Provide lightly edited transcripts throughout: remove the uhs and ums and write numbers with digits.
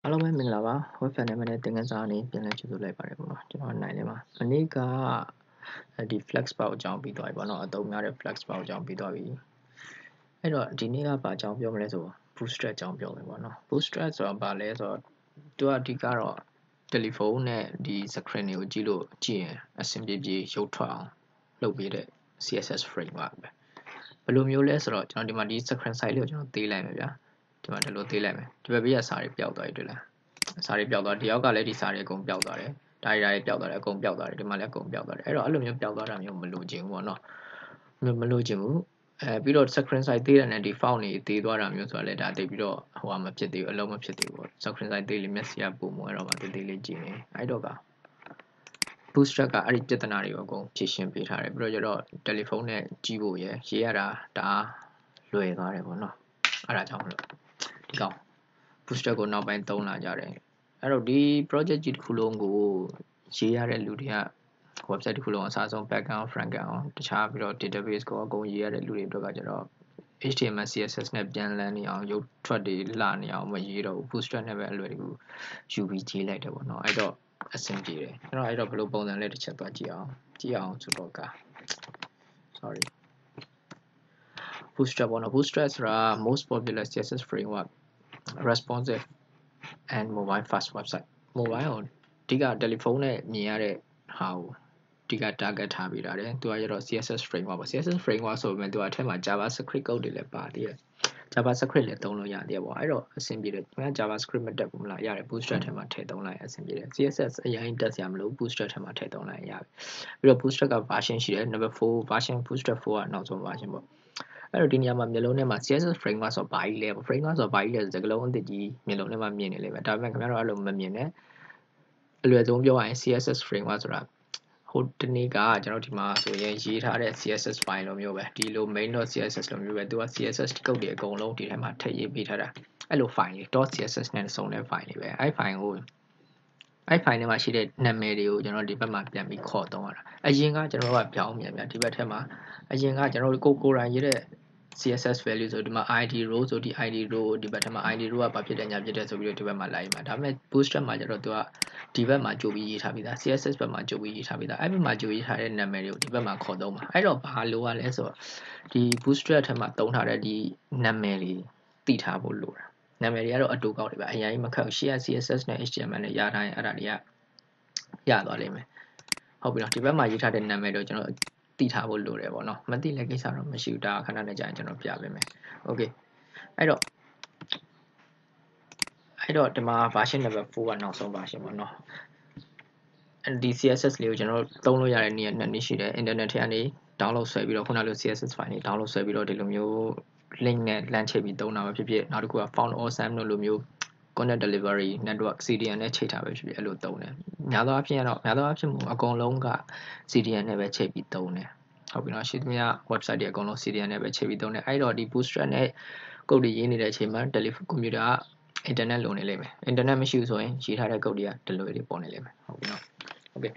အားလုံးပဲမင်္ဂလာပါ web fan နဲ့မနေ့သင်ခန်းစာအနေနဲ့ပြန်လည်ကြိုဆိုလိုက်ပါတယ်ပေါ့နော်ကျွန်တော်နိုင်လေးပါမနေ့ကဒီ flex bar အကြောင်းပြီးသွားပြီပေါ့နော်အသုံးများတဲ့ flex bar အကြောင်းပြီးသွားပြီအဲ့တော့ဒီနေ့ကဘာအကြောင်းပြောမလဲဆို bootstrap အကြောင်းပြောမယ်ပေါ့နော် bootstrap ဆိုတာဘာလဲဆိုတော့သူကအဓိကတော့ တယ်လီဖုန်းနဲ့ဒီ screen တွေကိုကြည့်ရင်အဆင်ပြေပြေရုပ်ထွက်အောင်လုပ်ပေးတဲ့ CSS framework ပဲဘယ်လိုမျိုးလဲဆိုတော့ကျွန်တော်ဒီမှာဒီ screen size လေးကိုကျွန်တော်သေးလိုက်မယ်ဗျာဒီမှာဒီလိုသေးလိုက်မယ်ဒီဘက်ဘေးကစာတွေပျောက်သွားပြီတွေ့လားစာတွေပျောက်သွားဒီရောက်ကလည်းဒီစာတွေအကုန်ပျောက်သွားတယ်ဒါတွေပျောက်သွားတယ်အကုန်ပျောက်သွားတယ်ဒီမှာလည်းအကုန်ပျောက်သွားတယ်အဲ့တော့အဲ့လိုမျိုးပျောက်သွားတာမျိုးမလိုချင်ဘူးပေါ့နော်မလိုချင်ဘူးပြီးတော့ screen size သေးတယ်နဲ့ဒီ font တွေသေးသွားတာမျိုးဆိုတာလည်းဒါတိတ်ပြီးတော့ဟိုမဖြစ်သေးဘူးအလုံးမဖြစ်သေးဘူးပေါ့ screen size သေးလေးမျက်စိကပုံမအဲ့တော့မှသေးသေးလေးကြည့်နေအဲ့တော့က bootstrap ကအဲ့ဒီပြဿနာတွေကိုအကုန်ဖြေရှင်းပေးထားတယ်ပြီးတော့ကျတော့တယ်လီဖုန်းနဲ့ကြည့်ဖို့ရရေးရတာဒါလွယ်သွားတယ်ပေါ့နော်အဲ့ဒါကြောင့်မလို့ဒီကောင် bootstrap ကိုနောက်ပိုင်းသုံးလာကြတယ်အဲ့တော့ဒီ project ကြီးတစ်ခုလုံးကိုရေးရတဲ့လူတွေက website တစ်ခုလုံးအစားဆုံး background frontground တခြားပြီးတော့ database ကိုအကုန်ရေးရတဲ့လူတွေအတွက်ကကျတော့ HTML CSS နဲ့ပြန်လည်နေအောင်ရုပ်ထွက်တွေလာနေအောင်မရေးတော့ဘူး bootstrap နဲ့ပဲအလွယ်တကူယူပြီးရေးလိုက်တယ်ပေါ့နော်အဲ့တော့အဆင်ပြေတယ်ကျွန်တော်အဲ့တော့ဘယ်လိုပုံစံလဲတစ်ချက်သွားကြည့်အောင်ဆိုတော့က sorry bootstrap ပေါ့နော် bootstrap ဆိုတာ most popular CSS framework responsive and mobile first website mobile ကိုအဓိကတယ်လီဖုန်းနဲ့မြင်ရတဲ့ဟာကိုအဓိက target ထားပေးတာတယ်သူကကျတော့ CSS framework ပေါ့ CSS framework ဆိုပေမဲ့သူကအထက်မှာ JavaScript code တွေလည်းပါသေးတယ် JavaScript လည်းသုံးလို့ရသေးတယ်ပေါ့အဲ့တော့အဆင်ပြေတယ်ခင်ဗျာ JavaScript မတက်ဘူးမလားရတယ် bootstrap ထဲမှာထည့်သုံးလိုက်အဆင်ပြေတယ် CSS အရင်တက်စရာမလို bootstrap ထဲမှာထည့်သုံးလိုက်ရတယ်ပြီးတော့ bootstrap က version ရှိတယ် number 4 version bootstrap 4ကနောက်ဆုံး version ပေါ့အဲ့တော့ဒီနေရာမှာမျိုးလုံးထဲမှာ CSS framework ဆိုဘာကြီးလဲ framework ဆိုဘာကြီးလဲဆိုစကားလုံးအသစ်ကြီးမျိုးလုံးထဲမှာမြင်နေလိမ့်မယ်ဒါပေမဲ့ခင်ဗျားတို့အဲ့လိုမမြင်နဲ့အလွယ်ဆုံးပြောရရင် CSS framework ဆိုတာဟိုတနေ့ကကျွန်တော်ဒီမှာဆိုရင်ရေးထားတဲ့ CSS file လိုမျိုးပဲဒီလို main.css လိုမျိုးပဲသူက CSS ကုတ်တွေအကုန်လုံးဒီထဲမှာထည့်ရေးပေးထားတာအဲ့လို file လေး .css နဲ့စုံတဲ့ file လေးပဲအဲ့ file ကိုအဲ့ file ထဲမှာရှိတဲ့နာမည်တွေကိုကျွန်တော်ဒီဘက်မှာပြန်ပြီးခေါ်သုံးရတာအရင်ကကျွန်တော်တို့ကပြောင်းမြန်ဒီဘက်ထဲမှာအရင်ကကျွန်တော်တို့ကိုယ်တိုင်ရေးတဲ့ CSS value ဆိုဒီမှာ id row ဆိုဒီ id row ဒီဘက်ထဲမှာ id row ကဘာဖြစ်တယ်ညာဖြစ်တယ်ဆိုပြီးတော့ဒီဘက်မှာလိုက်မှာဒါပေမဲ့ bootstrap မှာကျတော့သူကဒီဘက်မှာကြိုပြီးရေးထားပြီးသား CSS ဘက်မှာကြိုပြီးရေးထားပြီးသားအဲ့ဘက်မှာကြိုရေးထားတဲ့နာမည်တွေကိုဒီဘက်မှာခေါ်သုံးမှာအဲ့တော့ဘာလိုရလဲဆိုတော့ဒီ bootstrap ထဲမှာသုံးထားတဲ့ဒီနာမည်တွေသိထားဖို့လိုတာနာမည်တွေကတော့အတူကောက်တွေပဲအရင်မခက်ရှေ့က CSS နဲ့ HTML နဲ့ရထားရင်အဲ့ဒါတွေကရသွားလိမ့်မယ်ဟုတ်ပြီနော်ဒီဘက်မှာရေးထားတဲ့နာမည်တွေကိုကျွန်တော်သိထားဖို့လိုတယ်ပေါ့နော်မသိလည်းကိစ္စတော့မရှိဘူးဒါခဏနဲ့ကြာရင်ကျွန်တော်ပြပေးမယ် okay အဲ့တော့ဒီမှာ version number 4ကနောက်ဆုံး version ပေါ့နော်ဒီ CSS လေးကိုကျွန်တော်သုံးလို့ရတဲ့နေရာနှစ်နည်းရှိတယ် internet ထဲကနေ download ဆွဲပြီးတော့ခုနလို CSS file တွေ download ဆွဲပြီးတော့ဒီလိုမျိုး link နဲ့ LAN ချိတ်ပြီးသုံးတာပဲဖြစ်ဖြစ်နောက်တစ်ခုက found awesome လို့လိုမျိုး content delivery network CDN နဲ့ချိတ်ထားပဲဖြစ်ဖြစ်အဲ့လိုသုံးတယ်များသောအားဖြင့်အကုန်လုံးက CDN နဲ့ပဲချိတ်ပြီးသုံးတယ်ဟုတ်ပြီနော်ရှိသမျှ website တွေအကုန်လုံး CDN နဲ့ပဲချိတ်ပြီးသုံးတယ်အဲ့တော့ဒီ bootstrap နဲ့ code တွေရေးနေတဲ့အချိန်မှာ telephone computer က internet လိုနေလိမ့်မယ် internet မရှိဘူးဆိုရင်ရေးထားတဲ့ code တွေကဒီလိုတွေပေါ်နေလိမ့်မယ်ဟုတ်ပြီနော် okay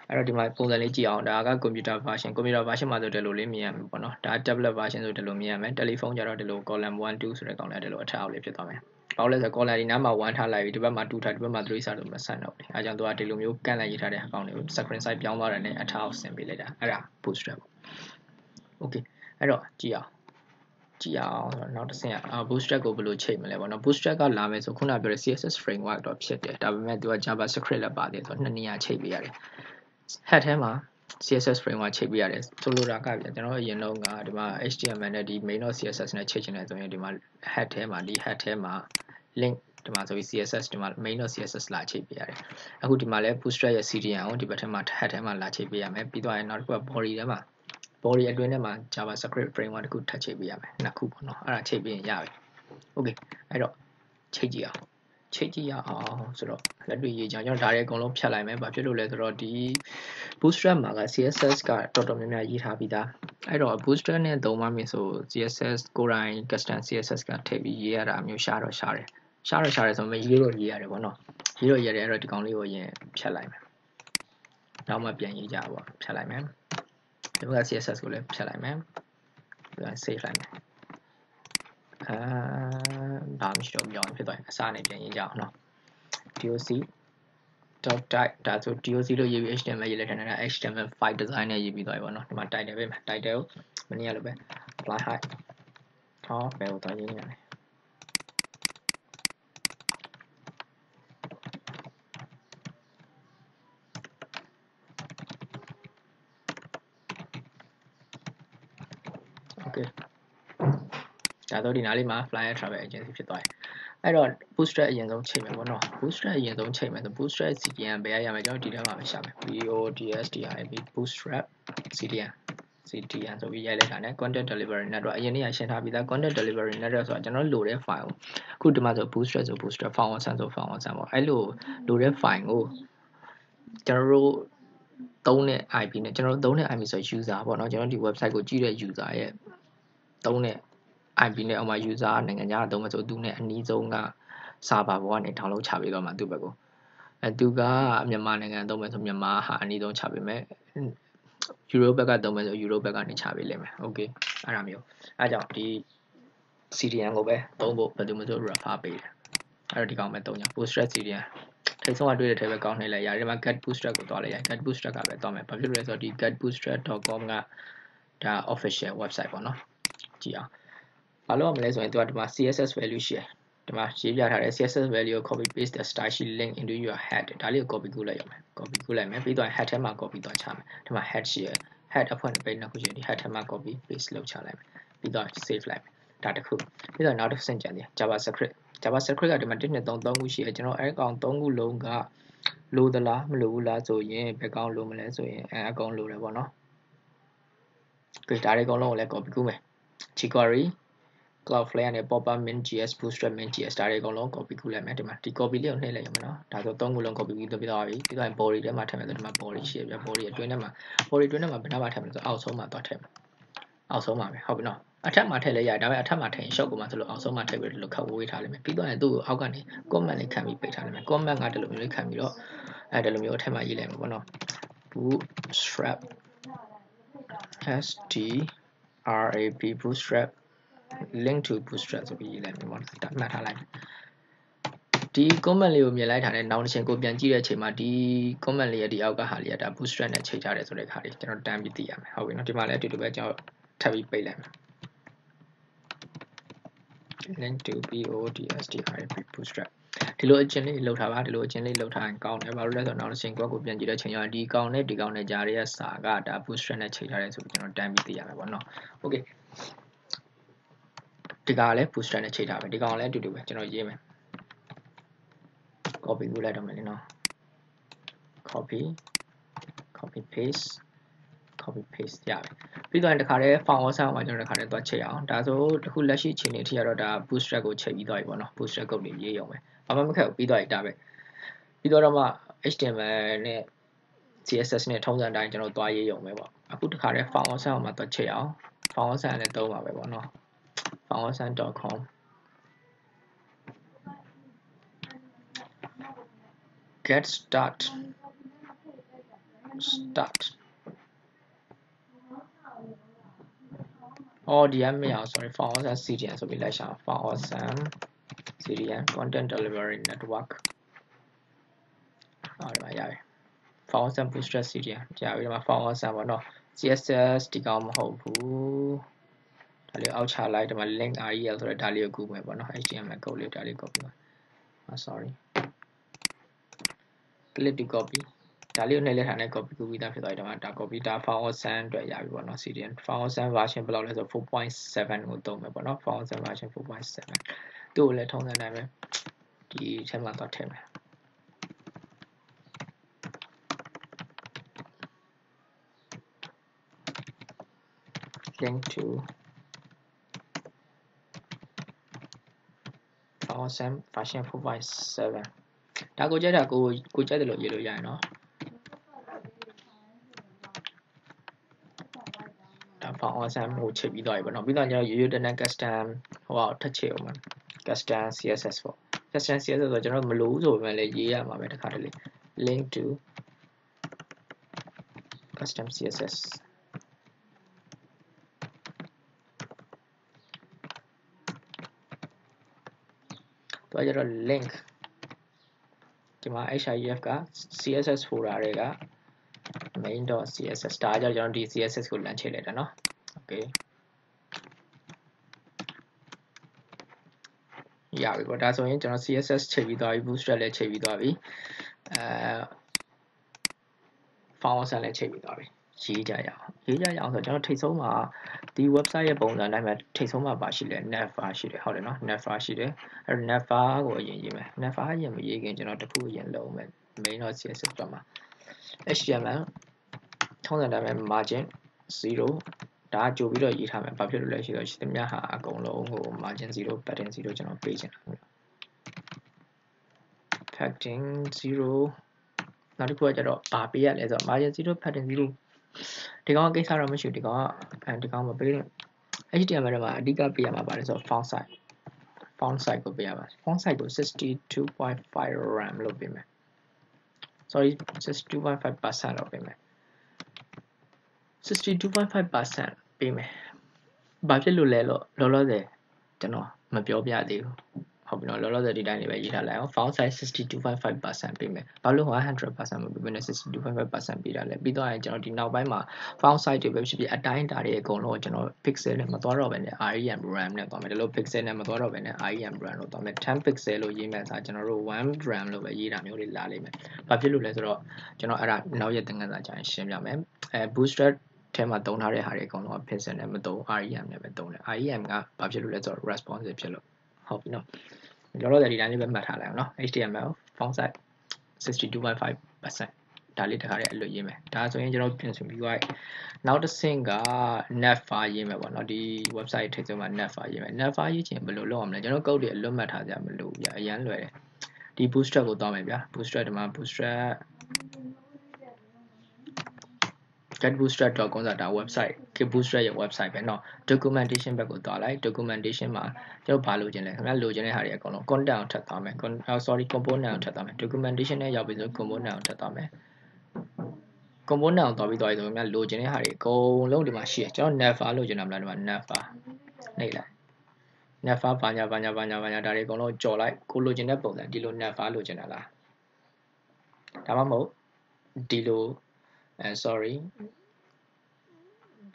အဲ့တော့ဒီမှာပုံစံလေးကြည့်အောင်ဒါက computer version မှာဆိုဒီလိုလေးမြင်ရမှာပေါ့နော်ဒါ tablet version ဆိုဒီလိုမြင်ရမယ် telephone ကျတော့ဒီလို column 1 2ဆိုတဲ့ကောင်လေးဒီလိုအထက်အောက်လေးဖြစ်သွားမယ်ဘာလို့လဲဆိုတော့ column ဒီနားမှာ1ထားလိုက်ပြီးဒီဘက်မှာ2ထားဒီဘက်မှာ3ထားလို့မဆန်တော့ဘူးအဲကြောင့်သူကဒီလိုမျိုးကန့်လိုက်ရေးထားတဲ့အကောင်လေးကို screen size ပြောင်းသွားတယ်နဲ့အထက်အောက်ဆင်ပေးလိုက်တာအဲ့ဒါ bootstrap ပေါ့ okay အဲ့တော့ကြည့်အောင်နောက်တစ်ဆင့်ကbootstrap ကိုဘယ်လိုချိန်မလဲပေါ့နော် bootstrap ကလာမယ်ဆိုခုနပြောတဲ့ CSS framework တော့ဖြစ်တယ်ဒါပေမဲ့သူက JavaScript လည်းပါတယ်ဆိုတော့နှစ်နေရာချိန်ပေးရတယ် head ထဲမှာ CSS framework ချိန်ပေးရတယ်ဆိုလိုတာကပြကျွန်တော်အရင်တော့ကဒီမှာ HTML နဲ့ဒီ main.css နဲ့ချိန်ချင်တယ်ဆိုရင်ဒီမှာ head ထဲမှာ link ဒီမှာဆိုပြီး CSS ဒီမှာ main.css လာချိန်ပေးရတယ်အခုဒီမှာလဲ bootstrap ရဲ့ CDN ကိုဒီဘက်ထဲမှာ head ထဲမှာလာချိန်ပေးရမယ်ပြီးတော့နောက်တစ်ခုက body ထဲမှာ body အတွင်းထဲမှာ JavaScript framework တခုထပ်ချိန်ပေးရမယ်နှစ်ခုပေါ့နော်အဲ့ဒါချိန်ပေးရင်ရပြီ okay အဲ့တော့ချိန်ကြည့်အောင်ဆိုတော့လက်တွေ့ရေးကြအောင်ကျွန်တော်ဒါတွေအကုန်လုံးဖြတ်လိုက်မယ်ဘာဖြစ်လို့လဲဆိုတော့ဒီ bootstrap မှာက CSS ကတော်တော်များများရေးထားပြီးသားအဲ့တော့ bootstrap နဲ့သုံးမှမင်းဆို CSS ကိုယ်တိုင် custom CSS ကထည့်ပြီးရေးရတာမျိုးရှားတယ်ဆိုတော့မရေးတော့ရေးရတယ်ပေါ့နော်ရေးတော့ရတယ်အဲ့တော့ဒီကောင်လေးကိုရင်ဖြတ်လိုက်မယ်နောက်မှပြန်ရေးကြပါပေါ့ဖြတ်လိုက်မယ်ဒီဘက်က CSS ကိုလည်းဖြတ်လိုက်မယ်ပြန် save လိုက်မယ်ဘာမှမရှိတော့ပြောင်းဖြစ်သွားရင်အစနဲ့ပြန်ရေးကြအောင်နော် doc dot type ဒါဆို doc လို့ရေးပြီး html ရေးလိုက်တဲ့ html5 design နဲ့ရေးပြီးသွားပြီပေါ့နော်ဒီမှာ title ပဲမှာ title ကိုမနည်းရလို့ပဲ apply height ဟောဘယ်လိုသွားရေးနေရလဲ okay ဒါတော့ဒီနားလေးမှာ flyer travel agency ဖြစ်သွားပြီအဲ့တော့ bootstrap အရင်ဆုံးချိန်မယ်ပေါ့နော် bootstrap အရင်ဆုံးချိန်မယ်ဆို bootstrap CDN ဘယ်ရရမလဲကျွန်တော်ဒီထဲမှာပဲရှာမယ် bootstrap CDN ဆိုပြီးရိုက်လိုက်တာနဲ့ content delivery network အရင်နေ့ကရှင်းထားပြီးသား content delivery network ဆိုတာကျွန်တော်လိုတဲ့ file ကိုအခုဒီမှာဆို bootstrap foundation ဆို foundation ပေါ့အဲ့လိုလိုတဲ့ file ကိုကျွန်တော်တို့သုံးတဲ့ IP နဲ့ကျွန်တော်တို့သုံးတဲ့ IP ဆို user ပေါ့နော်ကျွန်တော်ဒီ website ကိုကြည့်တဲ့ user ရဲ့သုံးတဲ့ IP နဲ့အောက်မှာ user နိုင်ငံခြားသုံးမယ်ဆိုသူနဲ့အနည်းဆုံးက server ပေါ်ကနေ download ချပေးတော့မှသူ့ဘက်ကိုသူကမြန်မာနိုင်ငံသုံးမယ်ဆိုမြန်မာဟာအနည်းဆုံးချပေးမယ် Europe ဘက်ကသုံးမယ်ဆို Europe ဘက်ကနေချပေးလိမ့်မယ် okay အဲ့ဒါမျိုးအဲ့ကြောင့်ဒီ CDN ကိုပဲသုံးဖို့ဘယ်သူမှမဆို refer ပေးတယ်အဲ့တော့ဒီကောင်ပဲသုံးကြ bootstrap CDN ထိတ်ဆုံးကတွေ့တဲ့ထဲပဲကောင်းနေလဲရတယ်ဒီမှာ get bootstrap ကိုသွားလိုက်ရ get bootstrap ကပဲသွားမယ်ဘာဖြစ်လို့လဲဆိုတော့ဒီ getbootstrap.com ကဒါ official website ပေါ့နော်ကြည့်အောင်ဘာလို့မလဲဆိုရင်သူကဒီမှာ CSS value ရှိတယ်ဒီမှာရေးပြထားတဲ့ CSS value ကို copy paste the style sheet link into your head ဒါလေးကို copy ကူးလိုက်ရမယ် copy ကူးလိုက်မယ်ပြီးတော့ head ထဲမှာ copy သွားချမယ်ဒီမှာ head ရှိရ head အဖွင့် page နှစ်ခုရှိတယ်ဒီ head ထဲမှာ copy paste လုပ်ချလိုက်မယ်ပြီးတော့ save လိုက်မယ်ဒါတစ်ခုပြီးတော့နောက်တစ်ဆင့်ကျန်တယ် JavaScript ကဒီမှာ1 2 3 3ခုရှိတယ်ကျွန်တော်အဲ့ကောင်3ခုလုံးကလိုသလားမလိုဘူးလားဆိုရင်ဘယ်ကောင်လိုမလဲဆိုရင်အကောင်လိုတယ်ပေါ့နော်ဒီဒါတွေအကုန်လုံးကိုလည်း copy ကူးမယ် jQuery Cloudflare နဲ့ Popper Min.js Bootstrap Min.js ဒါတွေအကုန်လုံး copy ကူးလိုက်မယ်ဒီမှာဒီ copy လေးကိုနှိပ်လိုက်ရမယ်နော်ဒါဆို3ခုလုံး copy ပြီးသွားပြီပြီးတော့ body ထဲမှာထည့်မယ်ဆိုဒီမှာ body ရှိရပြ body အတွင်းထဲမှာ body အတွင်းထဲမှာဘယ်နှမှာထည့်မလဲဆိုအောက်ဆုံးမှာသွားထည့်မယ်အောက်ဆုံးမှာပဲဟုတ်ပြီနော်အထက်မှာထည့်လဲရတယ်ဒါပေမဲ့အထက်မှာထည့်ရင် short ကိုမှဆိုလို့အောက်ဆုံးမှာထည့်ပြီးလို့ခက်ဝေးထားလိမ့်မယ်ပြီးတော့ရင်သူ့ကိုအောက်ကနေ comment လေးခံပြီးပိတ်ထားလိမ့်မယ် comment ကတလူမျိုးလေးခံပြီးတော့အဲ့တလူမျိုးအထက်မှာရေးလိုက်မှာပေါ့နော် bootstrap strap bootstrap link to bootstrap ဆိုပြီးရေးလိုက်မယ်ပေါ့နော်ဒါမှတ်ထားလိုက်ဒီ comment လေးကိုမြင်လိုက်တာနဲ့နောက်တစ်ချိန်ကိုပြန်ကြည့်တဲ့အချိန်မှာဒီ comment လေးရဲ့ဒီအောက်ကဟာလေးကဒါ bootstrap နဲ့ချိန်ထားတယ်ဆိုတဲ့ခါလေးကျွန်တော်တန်းပြီးသိရမယ်ဟုတ်ပြီနော်ဒီမှာလည်းအတူတူပဲကျွန်တော်ထပ်ပြီးပိတ်လိုက်မယ် link to bootstrap ဒီလိုအချင်းလေးလောက်ထားပါဒီလိုအချင်းလေးလောက်ထားရင်ကောင်းတယ်ဘာလို့လဲဆိုတော့နောက်တစ်ချိန်ကိုပြန်ကြည့်တဲ့ချိန်ကဒီကောင်နဲ့ဒီကောင်နဲ့ကြားရဲ့စာကဒါ bootstrap နဲ့ချိန်ထားတယ်ဆိုပြီးကျွန်တော်တန်းပြီးသိရမယ်ပေါ့နော် okay ဒီကောင်လည်း bootstrap နဲ့ချိန်ထားပဲဒီကောင်လည်းအတူတူပဲကျွန်တော်ရေးမယ် copy ကူးလိုက်တော့မယ်နော် copy paste ရပြီပြီးတော့တခါတည်း foundation မှာကျွန်တော်တခါတည်းသွားချိန်အောင်ဒါဆိုတခုလက်ရှိချိန်နေအထိကတော့ဒါ bootstrap ကိုချိန်ပြီးသွားပြီပေါ့နော် bootstrap ကုတ်တွေရေးအောင်ပဲဘာမှမခက်ဘူးပြီးသွားပြီဒါပဲပြီးတော့မှ HTML နဲ့ CSS နဲ့ထုံးစံတိုင်းကျွန်တော်သွားရေးအောင်ပဲပေါ့အခုတခါတည်း foundation မှာသွားချိန်အောင် foundation နဲ့သုံးပါပဲပေါ့နော် foundation.com get start DM မရအောင် sorry foundation CDN ဆိုပြီးလိုက်ရှာ foundation CDN content delivery network ဟောဒီမှာရပြီ foundation bootstrap CDN ကြာပြီဒီမှာ foundation ပေါ့နော် CSS ဒီကောင်မဟုတ်ဘူးဒါလေးအောက်ချလိုက်ဒီမှာ link rel ဆိုတော့ဒါလေးကိုကူးမယ်ပေါ့နော် HTML code လေးဒါလေး copy ပါ sorry click to copy ဒါလေးကိုနှိပ်လိုက်တာနဲ့ copy ကူးပြီးသားဖြစ်သွားပြီဒါမှဒါ copy ဒါ foundation အတွက်ရပြီပေါ့နော် CDN foundation version ဘယ်လောက်လဲဆို 4.7 ကိုသုံးမယ်ပေါ့နော် foundation version 4.7 သူ့ကိုလည်းထုံးစံတိုင်းပဲဒီထဲမှာသွားထည့်မယ် link to foundation version 4.7 ဒါကိုကြိုက်တာကိုကြိုက်တယ်လို့ရေးလို့ရရင်နော်ဒါ foundation ကိုချိန်ပြီးသွားပြီပေါ့နော်ပြီးတော့ကျွန်တော်ရိုးရိုးတန်း custom ဟိုထပ်ချိန်အောင်ပါ custom CSS ပေါ့ custom CSS ဆိုတော့ကျွန်တော်မလို့ဆိုပေမဲ့လည်းရေးရမှာပဲတစ်ခါတလေ link to custom CSSတော့ကျတော့ link ဒီမှာ HIF က CSS folder တွေက main.css ဒါကြောင့်ကျွန်တော်ဒီ CSS ကိုလမ်းချိန်လိုက်တာเนาะ okay ရပြီပေါ့ဒါဆိုရင်ကျွန်တော် CSS ချိန်ပြီးသွားပြီ bootstrap လည်းချိန်ပြီးသွားပြီfont size လည်းချိန်ပြီးသွားပြီရေးကြရအောင်ဆိုကျွန်တော်ထိတ်ဆုံးမှာဒီ website ရဲ့ပုံစံတိုင်းမှာထိတ်ဆုံးမှာပါရှိတယ် navbar ရှိတယ်ဟုတ်တယ်เนาะ navbar ရှိတယ်အဲ့ navbar ကိုအရင်ရေးမယ် navbar အရင်မရေးခင်ကျွန်တော်တခုအရင်လုပ်မယ် main.css ဘက်မှာ html ထုံးစံတိုင်းမှာ margin 0ဒါကြိုပြီးတော့ရေးထားမယ်ဘာဖြစ်လို့လဲရှိတော့ရှိသမျှဟာအကုန်လုံးကို margin 0 padding 0ကျွန်တော်ပေးချင်တာpadding 0နောက်တစ်ခုကကျတော့ဘာပေးရလဲဆိုတော့ margin 0 padding 0ဒီကောင်ကိစ္စတော့မရှိဘူးဒီကောင်မပေးလို့ HTML ထဲမှာအဓိကပေးရမှာပါတယ်ဆိုတော့ font size ကိုပေးရပါ font size ကို 62.5 RAM လို့ပေးမယ် sorry 62.5% လို့ပေးမယ် 62.5% ပေးမယ်ဘာဖြစ်လို့လဲလို့လောလောဆယ်ကျွန်တော်မပြောပြသေးဘူးဟုတ်ပြီနော်လောလောဆယ်ဒီတိုင်းလေးပဲရေးထားလိုက်အောင် font size 62.5% ပေးမယ်ဘာလို့100% မပေးဘဲနဲ့ 62.5% ပေးတာလဲပြီးတော့ကျွန်တော်ဒီနောက်ပိုင်းမှာ font size တွေပဲဖြစ်ဖြစ်အတိုင်းအတာတွေအကုန်လုံးကိုကျွန်တော် pixel နဲ့မသွားတော့ဘဲနဲ့ rem ram နဲ့သွားမယ်ဒီလို pixel နဲ့မသွားတော့ဘဲနဲ့ rem ram လို့သွားမယ်10 pixel လို့ရေးမယ်ဆိုကျွန်တော်တို့1 ram လို့ပဲရေးတာမျိုးလေးလာလိမ့်မယ်ဘာဖြစ်လို့လဲဆိုတော့ကျွန်တော်အဲ့ဒါနောက်ရက်သင်ခန်းစာကြာရင်ရှင်းပြမယ်bootstrap ထဲမှာတုံးထားတဲ့ဟာတွေအကုန်လုံး pixel နဲ့မတုံး rem နဲ့ပဲတုံးတယ် rem ကဘာဖြစ်လို့လဲဆိုတော့ responsive ဖြစ်လို့ဟုတ်ပြီနော်လောလောဆယ်ဒီတိုင်းလေးပဲမှတ်ထားလိုက်အောင်နော် HTML font size 62.5% ဒါလေးတစ်ခါတည်းအလွတ်ရေးမယ်ဒါဆိုရင်ကျွန်တော်ပြင်ဆင်ပြီးသွားပြီနောက်တစ်ဆင့်က navbar ရေးမယ်ပေါ့နော်ဒီ website ထိပ်ဆုံးမှာ navbar ရေးမယ် navbar ရေးချင်ဘယ်လိုလုပ်အောင်လဲကျွန်တော် code တွေအလွတ်မှတ်ထားကြမလို့ဗျအရန်လွယ်တယ်ဒီ bootstrap ကိုတောင်းမယ်ဗျာ bootstrap ဒီမှာ bootstrap getbootstrap.com ဆိုတာ website getbootstrap ရဲ့ website ပဲเนาะ documentation ဘက်ကိုသွားလိုက် documentation မှာကျွန်တော်ဘာလိုချင်လဲခင်ဗျာလိုချင်တဲ့ဟာတွေအကုန်လုံး content အောင်ထပ်သွားမယ် component အောင်ထပ်သွားမယ် documentation နဲ့ရောက်ပြီဆို component အောင်ထပ်သွားမယ် component အောင်သွားပြီးသွားပြီဆိုခင်ဗျာလိုချင်တဲ့ဟာတွေအကုန်လုံးဒီမှာရှိတယ်ကျွန်တော် navbar လိုချင်တာမလားဒီမှာ navbar နှိပ်လိုက် navbar ဘာညာဒါတွေအကုန်လုံးကြော်လိုက်ကိုလိုချင်တဲ့ပုံစံဒီလို navbar လိုချင်တာလားဒါမှမဟုတ်ဒီလိုsorry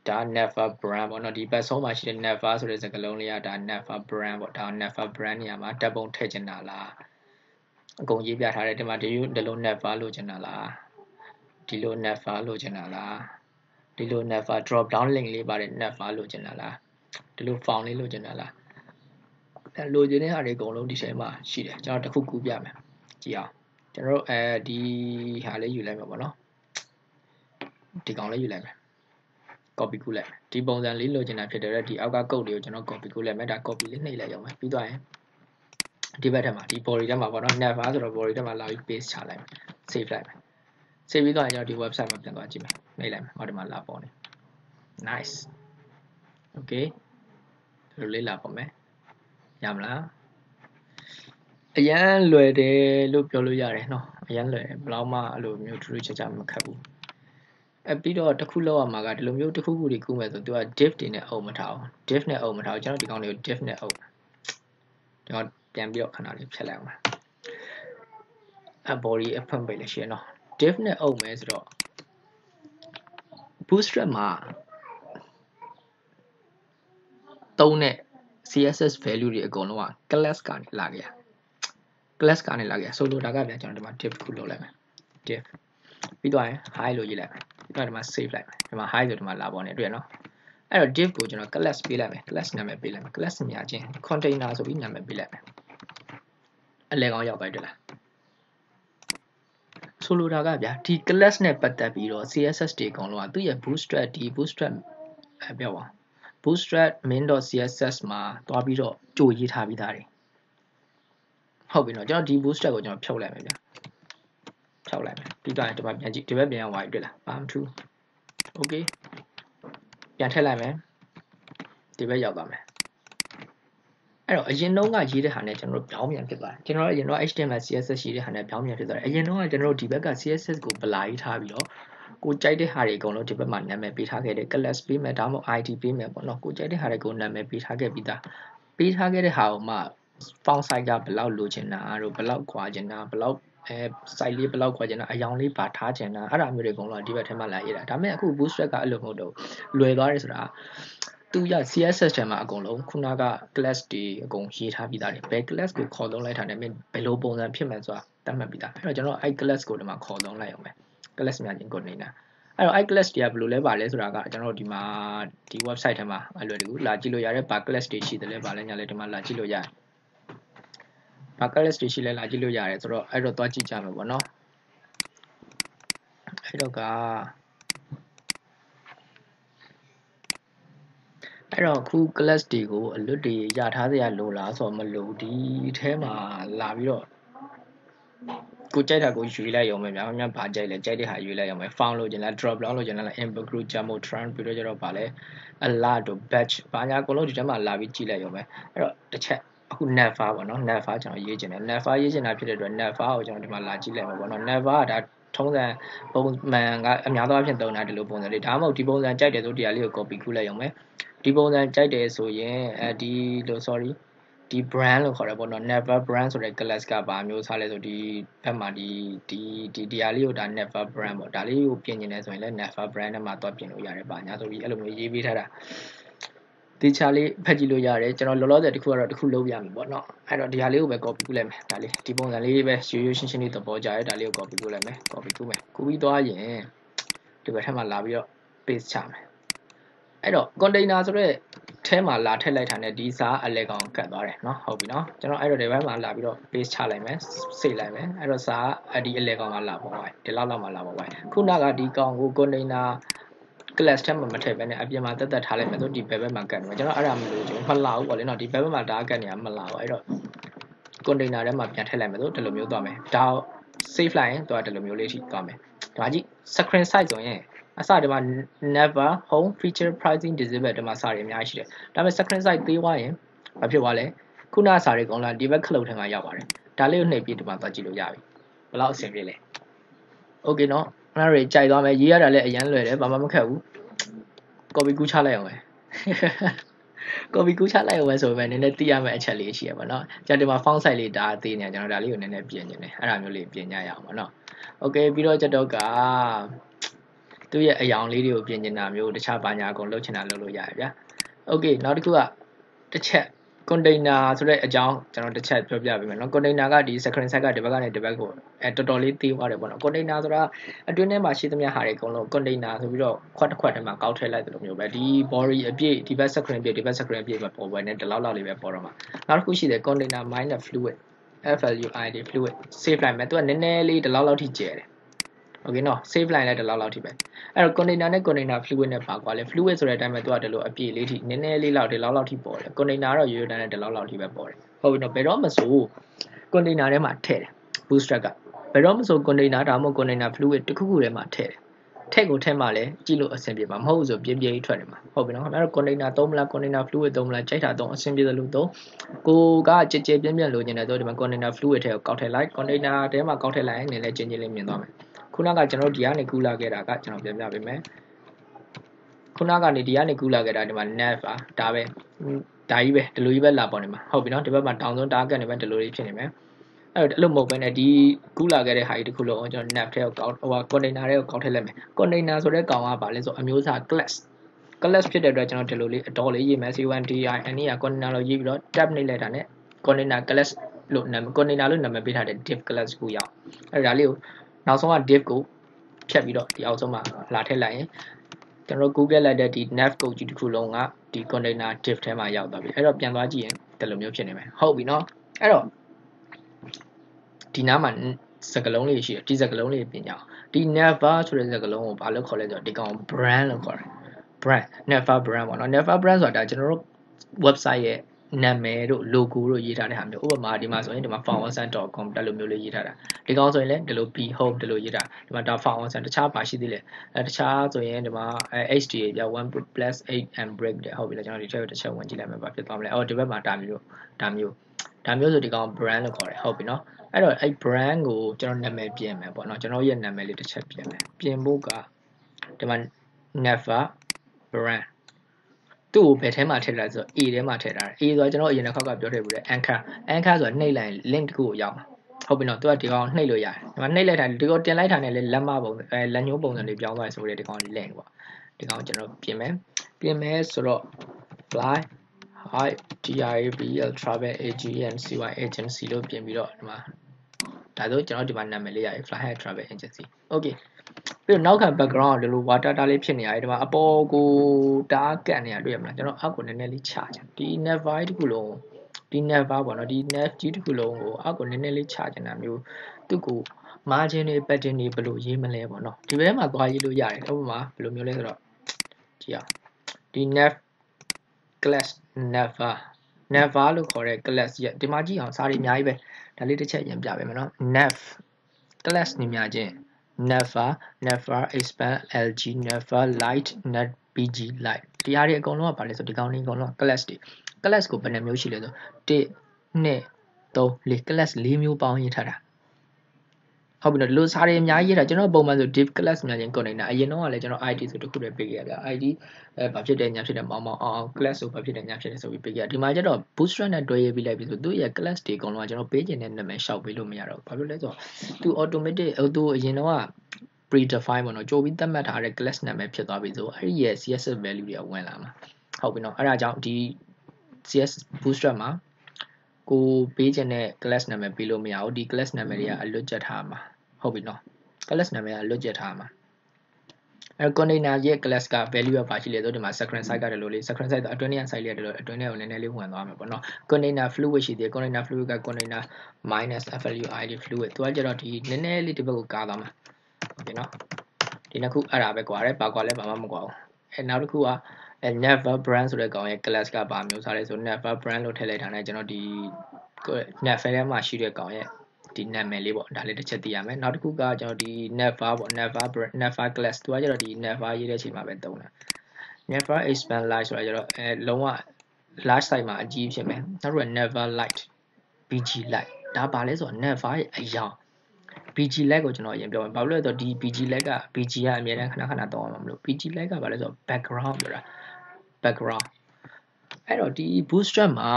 ဒါ navbar brand ပေါ့နော်ဒီဘက်ဆုံးမှာရှိတဲ့ navbar ဆိုတဲ့စကားလုံးလေးကဒါ navbar brand ပေါ့ဒါ navbar brand နေရာမှာဓာတ်ပုံထည့်ချင်တာလားအကုန်ရေးပြထားတယ်ဒီမှာဒီလို navbar လိုချင်တာလားဒီလို navbar လိုချင်တာလားဒီလို navbar drop down link လေးပါတယ် navbar လိုချင်တာလားဒီလို font လေးလိုချင်တာလားလိုချင်တဲ့ဟာတွေအကုန်လုံးဒီထဲမှာရှိတယ်ကျွန်တော်တစ်ခုကူးပြမယ်ကြည့်အောင်ကျွန်တော်တို့ဒီဟာလေးယူလိုက်မှာပေါ့နော်ဒီကောင်လေးယူလိုက်မယ် copy ကူးလိုက်မယ်ဒီပုံစံလေးလိုချင်တာဖြစ်တဲ့ဒီအောက်က code တွေကိုကျွန်တော် copy ကူးလိုက်မယ်ဒါ copy လေးနှိပ်လိုက်ရအောင်မယ်ပြီးသွားရင်ဒီဘက်ထဲမှာဒီ body ထဲမှာပေါ့နော် navbar ဆိုတော့ body ထဲမှာလာပြီး paste ချလိုက်မယ် save လိုက်မယ် save ပြီးသွားရင်ကျွန်တော်ဒီ website မှာပြန်သွားကြည့်မယ်နှိပ်လိုက်မယ်ဟောဒီမှာလာပေါ်နေ nice okay ဒီလိုလေးလာပေါ်မယ်ရမလားအရန်လွယ်တယ်လို့ပြောလို့ရတယ်နော်အရန်လွယ်ဘယ်လောက်မှအဲ့လိုမျိုးထူးထူးခြားခြားမခက်ဘူးပြီးတော့တစ်ခုလောက်ရမှာကဒီလိုမျိုးတစ်ခုခုတွေကူးမယ်ဆိုသူက div တွေနဲ့အုပ်မထားအောင် div နဲ့အုပ်မထားအောင်ကျွန်တော်ဒီကောင်လေးကို div နဲ့အုပ်ဒီကောင်ပြန်ပြီးတော့ခဏလေးဖြတ်လိုက်အောင်ပါbody အဖွင့်ပေးလို့ရှိရနော် div နဲ့အုပ်မယ်ဆိုတော့ bootstrap မှာသုံးတဲ့ CSS value တွေအကုန်လုံးက class ကနေလာခဲ့ရ class ကနေလာခဲ့ဆိုလိုတာကပြန်ကျွန်တော်ဒီမှာ div ခုလုပ်လိုက်မယ် div ပြီးတော့ hi လို့ရေးလိုက်မယ်ပြီးတော့ဒီမှာ save လိုက်မယ်ဒီမှာ hi ဆိုဒီမှာလာပေါ်နေတွေ့ရနော်အဲ့တော့ div ကိုကျွန်တော် class ပေးလိုက်မယ် class နာမည်ပေးလိုက်မယ် class များချင်း container ဆိုပြီးနာမည်ပေးလိုက်မယ်အလဲကောင်းရောက်သွားတယ်လားဆိုလိုတာကဗျာဒီ class နဲ့ပတ်သက်ပြီးတော့ CSS တွေအကုန်လုံးကသူ့ရဲ့ bootstrap ဒီ bootstrap ပြောပါbootstrap main.css မှာတွားပြီးတော့ကြိုရေးထားပြီးသားတွေဟုတ်ပြီနော်ကျွန်တော်ဒီ bootstrap ကိုကျွန်တော်ဖြုတ်လိုက်မယ်ဗျာဖြုတ်လိုက်မယ်ပြီးတော့ဒီမှာပြန်ကြည့်ဒီဘက်ပြန်ရောက်သွားပြီတွေ့လားဘာမှမထူး okay ပြန်ထည့်လိုက်မယ်ဒီဘက်ရောက်သွားမယ်အဲ့တော့အရင်တုန်းကရေးတဲ့ဟာနဲ့ကျွန်တော်တို့ပြောင်းပြန်ဖြစ်သွားတယ်ကျွန်တော်တို့အရင်တော့ HTML CSS ရေးတဲ့ဟာနဲ့ပြောင်းပြန်ဖြစ်သွားတယ်အရင်တုန်းကကျွန်တော်တို့ဒီဘက်က CSS ကိုဗလာရေးထားပြီးတော့ကိုကြိုက်တဲ့ဟာတွေအကုန်လုံးဒီဘက်မှာနာမည်ပေးထားခဲ့တယ် class ပေးမယ်ဒါမှမဟုတ် ID ပေးမယ်ပေါ့နော်ကိုကြိုက်တဲ့ဟာတွေကိုနာမည်ပေးထားခဲ့ပြီးသားပေးထားခဲ့တဲ့ဟာကိုမှ font size ကဘယ်လောက်လိုချင်တာတို့ဘယ်လောက်ခွာချင်တာဘယ်လောက်site လေးဘယ်လောက်ခွာချင်တာအယောင်လေးပါထားချင်တာအဲ့ဒါမျိုးတွေအကုန်လုံးဒီဘက်ထဲမှာလာရေးတာဒါပေမဲ့အခု Bootstrap ကအဲ့လိုမဟုတ်တော့လွယ်သွားတယ်ဆိုတာသူရ CSS ထဲမှာအကုန်လုံးခုနက class တွေအကုန်ရေးထားပြီးသားတယ်ဘယ် class ကိုခေါ်သုံးလိုက်တာနဲ့ဘယ်လိုပုံစံဖြစ်မှန်းဆိုတာသတ်မှတ်ပြီးသားအဲ့တော့ကျွန်တော်အဲ့ class ကိုဒီမှာခေါ်သုံးလိုက်အောင်ပဲ class များချင်း container အဲ့တော့ class တွေကဘယ်လိုလဲပါလဲဆိုတာကကျွန်တော်ဒီမှာဒီ website ထဲမှာအလွယ်တကူလာကြည့်လို့ရတယ်ဘာ class တွေရှိတယ်လဲပါလဲညာလဲဒီမှာလာကြည့်လို့ရတယ်ဘာ class တွေရှိလဲလာကြည့်လို့ရတယ်ဆိုတော့အဲ့တော့သွားကြည့်ကြမယ်ပေါ့နော်အဲ့တော့ခု class တွေကိုအလွတ်တွေရထားစရာလိုလားဆိုတော့မလိုဒီထဲမှာလာပြီးတော့ကိုကြိုက်တာကိုယူလိုက်ရုံပဲများများဘာကြိုက်လဲကြိုက်တဲ့ဟာယူလိုက်ရုံပဲ found လို့ကျင်လား drop down လို့ကျင်လား input group jumbo trend ပြီးတော့ကျတော့ပါလဲ alert တို့ batch ဘာညာအကုန်လုံးဒီထဲမှာလာပြီးကြည့်လိုက်ရုံပဲအဲ့တော့တစ်ချက်အခု never ပေါ့နော် never ကျွန်တော်ရေးချင်တယ် never ရေးချင်တာဖြစ်တဲ့အတွက် never ကိုကျွန်တော်ဒီမှာလာကြည့်လိုက်မှာပေါ့နော် never ကဒါထုံးစံပုံမှန်ကအများသောအားဖြင့်သုံးတာဒီလိုပုံစံလေးဒါမှမဟုတ်ဒီပုံစံကြိုက်တယ်ဆိုဒီဟာလေးကို copy ခုလိုက်ရုံပဲဒီပုံစံကြိုက်တယ်ဆိုရင်ဒီလို sorry ဒီ brand လို့ခေါ်ရပေါ့နော် never brand ဆိုတဲ့ class ကဘာမျိုးစားလဲဆိုဒီဘက်မှာဒီဟာလေးကိုဒါ never brand ပေါ့ဒါလေးကိုပြင်နေတယ်ဆိုရင်လည်း never brand နဲ့မှာသွားပြင်လို့ရတယ်ပါညာဆိုပြီးအဲ့လိုမျိုးရေးပေးထားတာဒီချာလေးဖတ်ကြည့်လို့ရတယ်ကျွန်တော်လောလောဆယ်တစ်ခုကတော့တစ်ခုလုပ်ပြမယ်ပေါ့နော်အဲ့တော့ဒီဟာလေးကိုပဲ copy ကူးလိုက်မယ်ဒါလေးဒီပုံစံလေးပဲရိုးရိုးရှင်းရှင်းလေးသဘောကျရဲဒါလေးကို copy ကူးလိုက်မယ် copy ကူးမယ်ကူးပြီးသွားရင်ဒီဘက်ထက်မှာလာပြီးတော့ paste ချမယ်အဲ့တော့ container ဆိုတော့ထဲမှာလာထည့်လိုက်တာနဲ့ဒီစာအလဲကောင်ကတ်သွားတယ်เนาะဟုတ်ပြီเนาะကျွန်တော်အဲ့တော့ဒီဘက်မှာလာပြီးတော့ paste ချလိုက်မယ်စိတ်လိုက်မယ်အဲ့တော့စာဒီအလဲကောင်ကလာပေါ်သွားဒီလောက်မှလာပေါ်သွားခုနကဒီကောင်ကို container class ထဲမှာမထည့်ဘဲနဲ့အပြင်မှာတက်ထားလိုက်မယ်ဆိုဒီဘက်မှာကတ်မယ်ကျွန်တော်အဲ့ဒါမလို့ကျွန်တော်မလာဘူးပေါ့လေเนาะဒီဘက်မှာဒါကတ်နေရမလာဘူးအဲ့တော့ container ထဲမှာပြန်ထည့်လိုက်မယ်ဆိုဒီလိုမျိုးသွားမယ်ဒါ save လိုက်ရင်တော့ဒီလိုမျိုးလေးထိသွားမယ်ဒါကြည့် screen size ဆိုရင်အစဒီမှာ never home feature pricing disable ဒီမှာစာတွေအများကြီးရှိတယ်ဒါပေမဲ့ screen size သေးသွားရင်ဘာဖြစ်သွားလဲခုနစာတွေကောင်လာဒီဘက်ခလုတ်ထဲမှာရောက်ပါတယ်ဒါလေးကိုနှိပ်ပြီးဒီမှာသွားကြည့်လို့ရပြီဘယ်လောက်အဆင်ပြေလဲ okay เนาะအဲ့ဒါတွေကြိုက်သွားမယ်ရေးရတာလည်းအရန်လွယ်တယ်ဘာမှမခက်ဘူး copy ကူးချလိုက်အောင်ပဲ copy ကူးချလိုက်အောင်ပဲဆိုပေမဲ့နည်းနည်းသိရမယ့်အချက်လေးရှိရပါတော့ကျွန်တော်ဒီမှာ font size လေးဒါသေးနေကျွန်တော်ဒါလေးကိုနည်းနည်းပြင်နေတယ်အဲ့ဒါမျိုးလေးပြင်ကြရအောင်ပါเนาะ okay ပြီးတော့ကျွန်တော်ကသူ့ရဲ့အယောင်လေးတွေကိုပြင်နေတာမျိုးတခြားဘာညာအကုန်လုပ်ချင်တာလုပ်လို့ရတယ်ဗျာ okay နောက်တစ်ခုကတစ်ချက် container ဆိုတဲ့အကြောင်းကျွန်တော်တစ်ချက်ပြောပြပေးမယ်เนาะ container ကဒီ screen size ကဒီဘက်ကနေဒီဘက်ကိုတော်တော်လေးသေးသွားတယ်ပေါ့နော် container ဆိုတာအတွင်းထဲမှာရှိသမျှဟာတွေအကုန်လုံး container ဆိုပြီးတော့ခွက်တစ်ခွက်ထဲမှာကောက်ထည့်လိုက်တယ်လို့မျိုးပဲဒီ body အပြည့်ဒီဘက် screen အပြည့်ဒီဘက် screen အပြည့်ပဲပေါ်ပေါ်နေဒီလောက်လေးပဲပေါ်တော့မှာနောက်တစ်ခုရှိတယ် container minus fluid FLUID fluid save လိုက်မယ်သူကနည်းနည်းလေးဒီလောက်ထိကျယ်တယ် okay နော် save လိုက်လဲဒီလောက်ထိပဲအဲ့တော့ container နဲ့ container fluid နဲ့ပါကွာလဲ fluid ဆိုတဲ့အတိုင်းပဲသူကဒီလိုအပြည့်လေးထိနည်းနည်းလေးလောက်ဒီလောက်ထိပေါ်တယ် container တော့ရိုးရိုးတန်းနဲ့ဒီလောက်ထိပဲပေါ်တယ်ဟုတ်ပြီနော်ဘယ်တော့မှဆို container ထဲမှာထည့်တယ် bootstrap ကဘယ်တော့မှဆို container ဒါမှမဟုတ် container fluid တစ်ခုခုထဲမှာထည့်တယ်ထည့်ကိုထည့်မှလည်းကြည့်လို့အဆင်ပြေမှာမဟုတ်ဆိုပြင်းပြင်းထွက်နေမှာဟုတ်ပြီနော်အဲ့တော့ container သုံးမလား container fluid သုံးမလားကြိုက်တာသုံးအဆင်ပြေတယ်လို့သုံးကိုကကြည်ကြည်ပြင်းပြင်းလိုချင်တယ်ဆိုဒီမှာ container fluid ထဲကိုကောက်ထည့်လိုက် container ထဲမှာကောက်ထည့်လိုက်ရင်လည်းချင်းချင်းလေးမြင်သွားမယ်ခုနကကျွန်တော်ဒီကနေကူးလာခဲ့တာကကျွန်တော်ပြန်ပြပေးမယ်ခုနကနေဒီကနေကူးလာခဲ့တာဒီမှာ nav ဒါပဲဒါကြီးပဲဒီလိုကြီးပဲလာပေါ်နေမှာဟုတ်ပြီနော်ဒီဘက်မှာတောင်ဆုံးတားကတ်နေမှာဒီလိုလေးဖြစ်နေမယ်အဲ့လိုမဟုတ်ဘဲနဲ့ဒီကူးလာခဲ့တဲ့ဟာကြီးတစ်ခုလုံးကျွန်တော် nav ထဲကိုကောက်container ထဲကိုကောက်ထည့်လိုက်မယ် container ဆိုတဲ့ကောင်ကဘာလဲဆိုအမျိုးအစား class ဖြစ်တဲ့အတွက်ကျွန်တော်ဒီလိုလေးအတော်လေးရေးမယ် C1DI အနည်းက container လို့ရေးပြီးတော့ tab နှိပ်လိုက်တာနဲ့ container class လို့နာမည် container လို့နာမည်ပေးထားတဲ့ div class ကိုရောက်အဲ့ဒါလေးကိုနောက်ဆုံးက div ကိုဖြတ်ပြီးတော့ဒီအောက်ဆုံးမှာလာထည့်လိုက်ရင်ကျွန်တော် Google လိုက်တဲ့ဒီ nav code ကြီးတစ်ခုလုံးကဒီ container div ထဲမှာရောက်သွားပြီအဲ့တော့ပြန်သွားကြည့်ရင်ဒီလိုမျိုးဖြစ်နေမယ်ဟုတ်ပြီနော်အဲ့တော့ဒီနားမှာစကလုံးလေးရှိတယ်ဒီစကလုံးလေးပြင်ကြအောင်ဒီ never ဆိုတဲ့စကလုံးကိုဘာလို့ခေါ်လဲဆိုတော့ဒီကောင် brand လို့ခေါ်တယ် brand never brand ပေါ့နော် never brand ဆိုတာဒါကျွန်တော်တို့ website ရဲ့နာမည်တို့ logo တို့ရေးထားတဲ့ဟာမျိုးဥပမာဒီမှာဆိုရင်ဒီမှာ foundation.com တက်လို့မျိုးလေးရေးထားတာဒီကောင်ဆိုရင်လည်းဒီလို be home ဒီလိုရေးတာဒီမှာဒါ foundation တခြားပါရှိသေးတယ်တခြားဆိုရင်ဒီမှာ HTA ပြ 1+8 and break တဲ့ဟုတ်ပြီလားကျွန်တော်ဒီထက်တစ်ချက်ဝင်ကြည့်လိုက်မယ်ဘာဖြစ်သွားမလဲအော်ဒီဘက်မှာဒါမျိုးဆိုဒီကောင် brand လို့ခေါ်တယ်ဟုတ်ပြီနော်အဲ့တော့အဲ့ brand ကိုကျွန်တော်နာမည်ပြင်မယ်ပေါ့နော်ကျွန်တော်ရဲ့နာမည်လေးတစ်ချက်ပြင်မယ်ပြင်ဖို့ကဒီမှာ never brand သူ့ကိုဘယ်ထဲမှာထည့်ထားလဲဆိုတော့ A ထဲမှာထည့်ထားတယ် A ဆိုတော့ကျွန်တော်အရင်တစ်ခေါက်ကပြောထည့်ဘူးလေ anchor ဆိုတော့နှိပ်လိုက် link တစ်ခုကိုရောက်ဟုတ်ပြီနော်သူကဒီကောင်နှိပ်လို့ရတယ်ဒီမှာနှိပ်လိုက်တာဒီကောင်တင်လိုက်တာနဲ့လေလက်မပုံလက်ညှိုးပုံစံတွေပြောင်းသွားတယ်ဆိုတော့ဒီကောင် link ပေါ့ဒီကောင်ကျွန်တော်ပြင်မယ်ဆိုတော့ fly high travel agency လို့ပြင်ပြီးတော့ဒီမှာဒါဆိုကျွန်တော်ဒီမှာနာမည်လေးရတယ် fly high travel agency okay ပြီးတော့နောက်က background ဒီလို water တားလေးဖြစ်နေရတယ်ဒီမှာအပေါ်ကိုတားကတ်နေရတွေ့ရမလားကျွန်တော်အောက်ကိုနည်းနည်းလေးချချင်ဒီ nav file တစ်ခုလုံးဒီ nav bar ပေါ့နော်ဒီ nav ကြီးတစ်ခုလုံးကိုအောက်ကိုနည်းနည်းလေးချချင်တာမျိုးသူ့ကို margin တွေ pattern တွေဘယ်လိုရေးမလဲပေါ့နော်ဒီဘက်မှာသွားရေးလို့ရတယ်ဥပမာဘယ်လိုမျိုးလဲဆိုတော့ကြည့်အောင်ဒီ nav class nav လို့ခေါ်တဲ့ class ရဲ့ဒီမှာကြည့်အောင်စာတွေအများကြီးပဲဒါလေးတစ်ချက်ရင်ပြပေးမယ်နော် nav class နေများချင်း never expand lg never light net bg light ဒီအားတွေအကုန်လုံးကဘာလဲဆိုဒီကောင်းလေးအကုန်လုံး class တွေ class ကိုဘယ်နှမျိုးရှိလဲဆို1 2 3 4 class 4မျိုးပေါင်းရေးထားတာဟုတ်ပြီနော်ဒီလိုစာတွေအများကြီးရေးတာကျွန်တော်ပုံမှန်ဆို div class များချင်း container အရင်တော့ကလည်းကျွန်တော် id ဆိုတခုတည်းပေးခဲ့ရဗျ id ဘာဖြစ်တယ်ညာဖြစ်တယ်မောင်းအောင် class ဆိုဘာဖြစ်တယ်ညာဖြစ်တယ်ဆိုပြီးပေးခဲ့ရဒီမှာကျတော့ bootstrap နဲ့တွဲရေးပြီးလိုက်ပြီဆိုသူ့ရဲ့ class တွေအကုန်လုံးကကျွန်တော်ပေးခြင်းတဲ့နာမည်ရှောက်ပေးလို့မရတော့ဘာဖြစ်လဲဆိုတော့သူ automatic သူအရင်တော့က predefine ပေါ့နော်ကြိုပြီးသတ်မှတ်ထားတဲ့ class နာမည်ဖြစ်သွားပြီဆိုအဲ့ဒီရဲ့ css value တွေကဝင်လာမှာဟုတ်ပြီနော်အဲ့ဒါကြောင့်ဒီ cs bootstrap မှာကိုပေးခြင်းတဲ့ class နာမည်ပေးလို့မရဘူးဒီ class နာမည်တွေကအလွတ်ကျက်ထားမှာဟုတ်ပြီနော် class နာမည်ကအလွတ်ကျက်ထားမှာအဲ container ရဲ့ class က value ကပါရှိလေဆိုဒီမှာ screen size ကတည်းလို့လေ screen size ဆိုအတွင်းထဲက size လေးရတယ်လို့အတွင်းထဲကိုနည်းနည်းလေးဝင်သွားမှာပေါ့နော် container fluid ရှိသေးတယ် container fluid က container minus fluid fluid သူကကျတော့ဒီနည်းနည်းလေးဒီဘက်ကိုကားသွားမှာဟုတ်ပြီနော်ဒီနှစ်ခုအဲ့ဒါပဲကွာတယ်ဘာကွာလဲဘာမှမကွာဘူးအဲနောက်တစ်ခုကnever brand ဆိုတဲ့ကောင်ရဲ့ class ကပါမျိုးစားလဲဆို never brand လို့ထည့်လိုက်တာနဲ့ကျွန်တော်ဒီ never ထဲမှာရှိတဲ့ကောင်ရဲ့ဒီနာမည်လေးပေါ့ဒါလေးတစ်ချက်သိရမယ်နောက်တစ်ခုကကျွန်တော်ဒီ never ပေါ့ never class သူကကျတော့ဒီ never ရေးတဲ့အချိန်မှာပဲသုံးတာ never expand light ဆိုတာကျတော့လုံးဝ large size မှာအကြီးဖြစ်မယ်နောက်တစ်ခုက never light bg light ဒါပါလဲဆိုတော့ never ရဲ့အယောင် bg light ကိုကျွန်တော်အရင်ပြောမယ်ဘာလို့လဲဆိုတော့ဒီ bg light က bg ကအမြဲတမ်းခဏခဏတောင်းအောင်မလို့ bg light ကဘာလဲဆိုတော့ background ပြောတာ background အဲ့တော့ဒီ bootstrap မှာ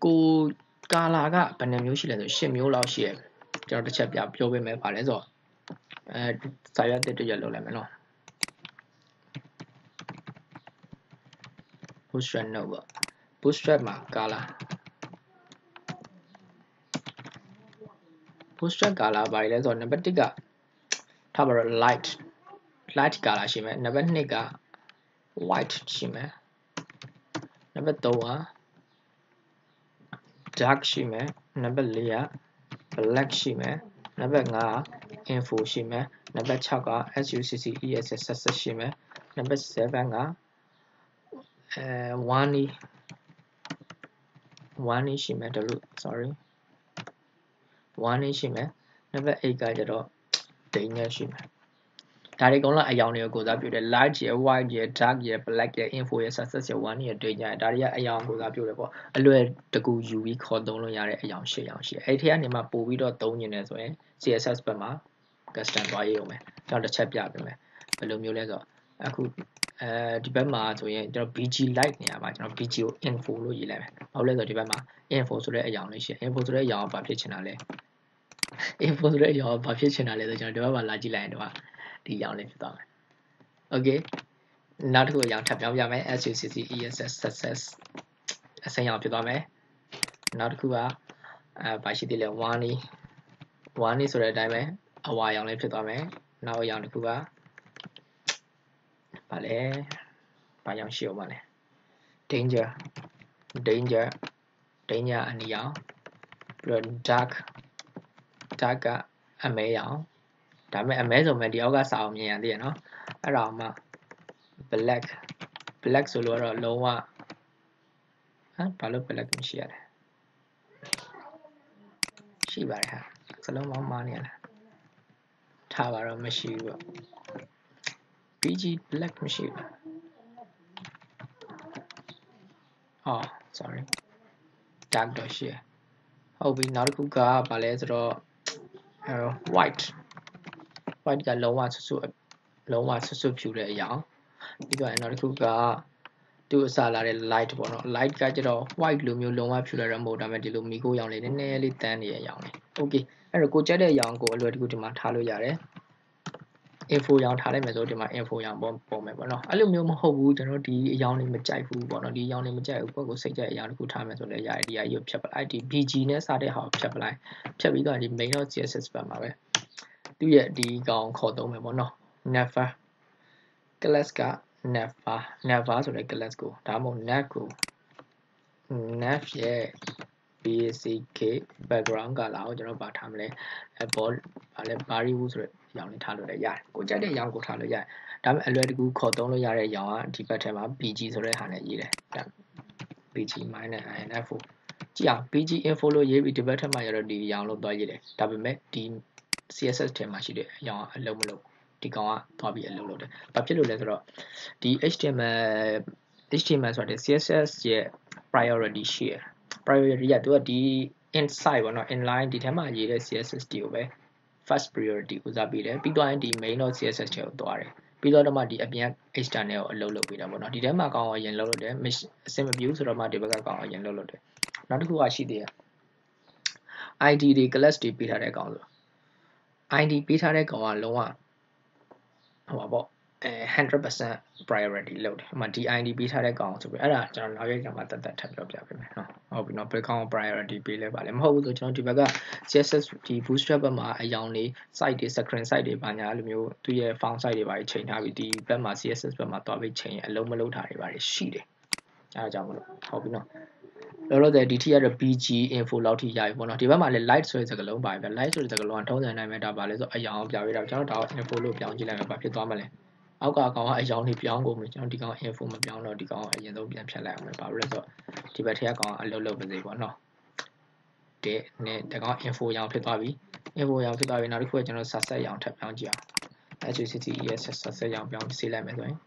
ကိုcolor ကဘယ်နှမျိုးရှိလဲဆို10မျိုးလောက်ရှိရကျွန်တော်တစ်ချက်ပြောပေးမယ်ဗာလဲဆိုတော့စာရွက်တစ်ရွက်လုပ်လိုက်မယ်နော် bootstrap node ပေါ့ bootstrap မှာ color bootstrap color ဘာလဲဆိုတော့နံပါတ်1ကထားပါတော့ light color ရှိမယ်နံပါတ်2က white ရှိမယ်နံပါတ်3က dark ရှိမယ်နံပါတ်4က black ရှိမယ်နံပါတ်5က info ရှိမယ်နံပါတ်6က success ရှိမယ်နံပါတ်7ကwarning ရှိမယ်တို့ sorry warning ရှိမယ်နံပါတ်8ကကျတော့ danger ရှိမယ်ဒါတွေအကုန်လုံးအယောင်တွေကိုကိုစားပြုတယ် light ရယ် white ရယ် dark ရယ် black ရယ် info ရယ် success ရယ် warning ရယ် danger ရယ်ဒါတွေကအယောင်ကိုစားပြုတယ်ပေါ့အလွယ်တကူယူပြီးခေါ်သုံးလို့ရတဲ့အယောင်8ယောင်ရှိတယ်အဲ့ဒီထဲကနေမှပို့ပြီးတော့သုံးနေတယ်ဆိုရင် css ဘက်မှာ custom သွားရေးအောင်မယ်ကျွန်တော်တစ်ချက်ပြပေးမယ်ဘယ်လိုမျိုးလဲဆိုတော့အခုဒီဘက်မှာဆိုရင်ကျွန်တော် bg light နေရာမှာကျွန်တော် bg ကို info လို့ရေးလိုက်မယ်ဘာလို့လဲဆိုတော့ဒီဘက်မှာ info ဆိုတဲ့အယောင်လေးရှိတယ် info ဆိုတဲ့အယောင်ကဘာဖြစ်ချင်တာလဲ info ဆိုတဲ့အယောင်ကဘာဖြစ်ချင်တာလဲဆိုကျွန်တော်ဒီဘက်မှာလာကြည့်လိုက်ရင်တော့ဒီအယောင်လေးဖြစ်သွားမယ် okay နောက်တစ်ခုအယောင်ထပ်ပြောင်းပြမယ် success အစိမ်းရောင်ဖြစ်သွားမယ်နောက်တစ်ခုကဘာရှိသေးလဲ warning ဆိုတဲ့အတိုင်းပဲအဝါရောင်လေးဖြစ်သွားမယ်နောက်အယောင်တစ်ခုကဘာလဲဘာရောင်ရှိအောင်ပါလဲ danger အနီရောင်ပြီးတော့ dark ကအမဲရောင်ဒါပေမဲ့အမဲဆိုမဲ့ဒီအောက်ကစာအောင်မြင်ရသေးရနော်အဲ့ဒါမှ black ဆိုလို့တော့လုံးဝဘာလို့ black မရှိရလဲရှိပါတယ်ဟာစလုံးပေါင်းမှားနေရလားထားပါတော့မရှိဘူးပေါ့ bg black မရှိဘူးsorry dark တော့ရှိရဟုတ်ပြီနောက်တစ်ခုကဘာလဲဆိုတော့white ကလုံးဝဆွဆွဖြူတဲ့အရာပြီးတော့နောက်တစ်ခုက သူအစားလာတဲ့ light ပေါ့နော် light ကကျတော့ white လိုမျိုးလုံးဝဖြူလာတဲ့မဟုတ်ဒါပေမဲ့ဒီလိုမီကိုရောင်လေးနည်းနည်းလေးတန်းနေရရောင်လေး okay အဲ့တော့ကိုကြက်တဲ့ရောင်ကိုအလွယ်တကူဒီမှာထားလို့ရတယ် info ရောင်ထားလိုက်မယ်ဆိုဒီမှာ info ရောင်ပုံမယ်ပေါ့နော်အဲ့လိုမျိုးမဟုတ်ဘူးကျွန်တော်ဒီအရောင်လေးမကြိုက်ဘူးပေါ့နော်ဒီအရောင်လေးမကြိုက်ဘူးကိုယ့်ကိုစိတ်ကြိုက်အရောင်တစ်ခုထားမယ်ဆိုလည်းရတယ်ဒီအကြီးကိုဖြတ်ပလိုက်ဒီ bg နဲ့စတဲ့ဟာကိုဖြတ်ပလိုက်ဖြတ်ပြီးတော့ဒီ main.css ဘက်မှာပဲသူ့ရဲ့ဒီကောင်ခေါ်သုံးမယ်ပေါ့နော် never class က never ဆိုတဲ့ class ကိုဒါမှမဟုတ် nav ကို nav ရဲ့ basic background color ကိုကျွန်တော်ပါထားမလဲ ball ဗာလဲ bari ဘူးဆိုတဲ့ရောင်လေးထားလို့လည်းရတယ်ကိုကြိုက်တဲ့ရောင်ကိုထားလို့ရတယ်ဒါပေမဲ့အလွယ်တကူခေါ်သုံးလို့ရတဲ့ရောင်ကဒီဘက်ထဲမှာ bg ဆိုတဲ့ဟာနဲ့ရေးတယ်ဒါ bg -info ကြည့်အောင် bg info လို့ရေးပြီးဒီဘက်ထဲမှာရတော့ဒီရောင်လို့သွားရေးတယ်ဒါပေမဲ့ဒီ css ထဲမှာရှိတဲ့အရောင်အလုံးမလုံးဒီကောင်ကသွားပြီးအလုံးလုံးတယ်ဘာဖြစ်လို့လဲဆိုတော့ဒီ html ဆိုတဲ့ css ရဲ့ priority ရှိရ priority ကသူကဒီ inside ပေါ့နော် inline ဒီထဲမှာရေးတဲ့ css တွေကိုပဲ first priority ဦးစားပေးတယ်ပြီးတော့ဒီ main.css ထဲကိုသွားတယ်ပြီးတော့မှဒီအပြင် external ကိုအလုပ်လုပ်ပေးတာပေါ့နော်ဒီထဲမှာကောင်အရင်လုပ်တယ်အဆင်မပြေဘူးဆိုတော့မှဒီဘက်ကကောင်အရင်လုပ်တယ်နောက်တစ်ခုကရှိသေးတယ် id တွေ class တွေပေးထားတဲ့ကောင်ဆို id ပေးထားတဲ့ကောင်ကလုံးဝဟိုပါပေါ့100% priority လုပ်တယ်ဒီ id ပေးထားတဲ့ကောင်ဆိုပြီးအဲ့ဒါကျွန်တော်နောက်ရက်ကျမှတက်တက်ထပ်ပြောပြပေးမယ်နော်ဟုတ်ပြီနော်ဘယ်ကောင် priority ပေးလဲပါလဲမဟုတ်ဘူးဆိုကျွန်တော်ဒီဘက်က css ဒီ bootstrap ဘက်မှာအယောင်တွေ site တွေ screen site တွေပါညာအဲ့လိုမျိုးသူရဲ့ font site တွေပါချိန်ထားပြီးဒီဘက်မှာ css ဘက်မှာတွားပြီးချိန်အလုံးမလုံးထားတွေပါရှိတယ်အဲ့ဒါကြောင့်မလို့ဟုတ်ပြီနော်လောလောဆယ်ဒီထိရတော့ bg info လောက်ထိရပြီပေါ့နော်ဒီဘက်မှာလည်း light ဆိုတဲ့စကားလုံးပါပဲ light ဆိုတဲ့စကားလုံးကထုံးစံတိုင်းပဲဒါပါလဲဆိုအယောင်ပြပေးတာကျွန်တော်ဒါ info လို့ပြောင်းကြည့်လိုက်မယ်ဘာဖြစ်သွားမလဲအောက်ကောင်ကအယောင်တွေပြောင်းကုန်ပြီကျွန်တော်ဒီကောင် info မပြောင်းတော့ဒီကောင်အရင်ဆုံးပြန်ဖြတ်လိုက်အောင်ပဲဘာလို့လဲဆိုတော့ဒီဘက်ထဲကကောင်အလုပ်လုပ်ပါစေပေါ့နော်တဲ့နဲ့ဒီကောင် info ရောင်ဖြစ်သွားပြီ info ရောင်ဖြစ်သွားပြီနောက်တစ်ခုကကျွန်တော်ဆက်ဆက်ရောင်ထပ်ပြောင်းကြည့်အောင် https ဆက်ဆက်ရောင်ပြောင်းစီးလိုက်မယ်ဆိုရင်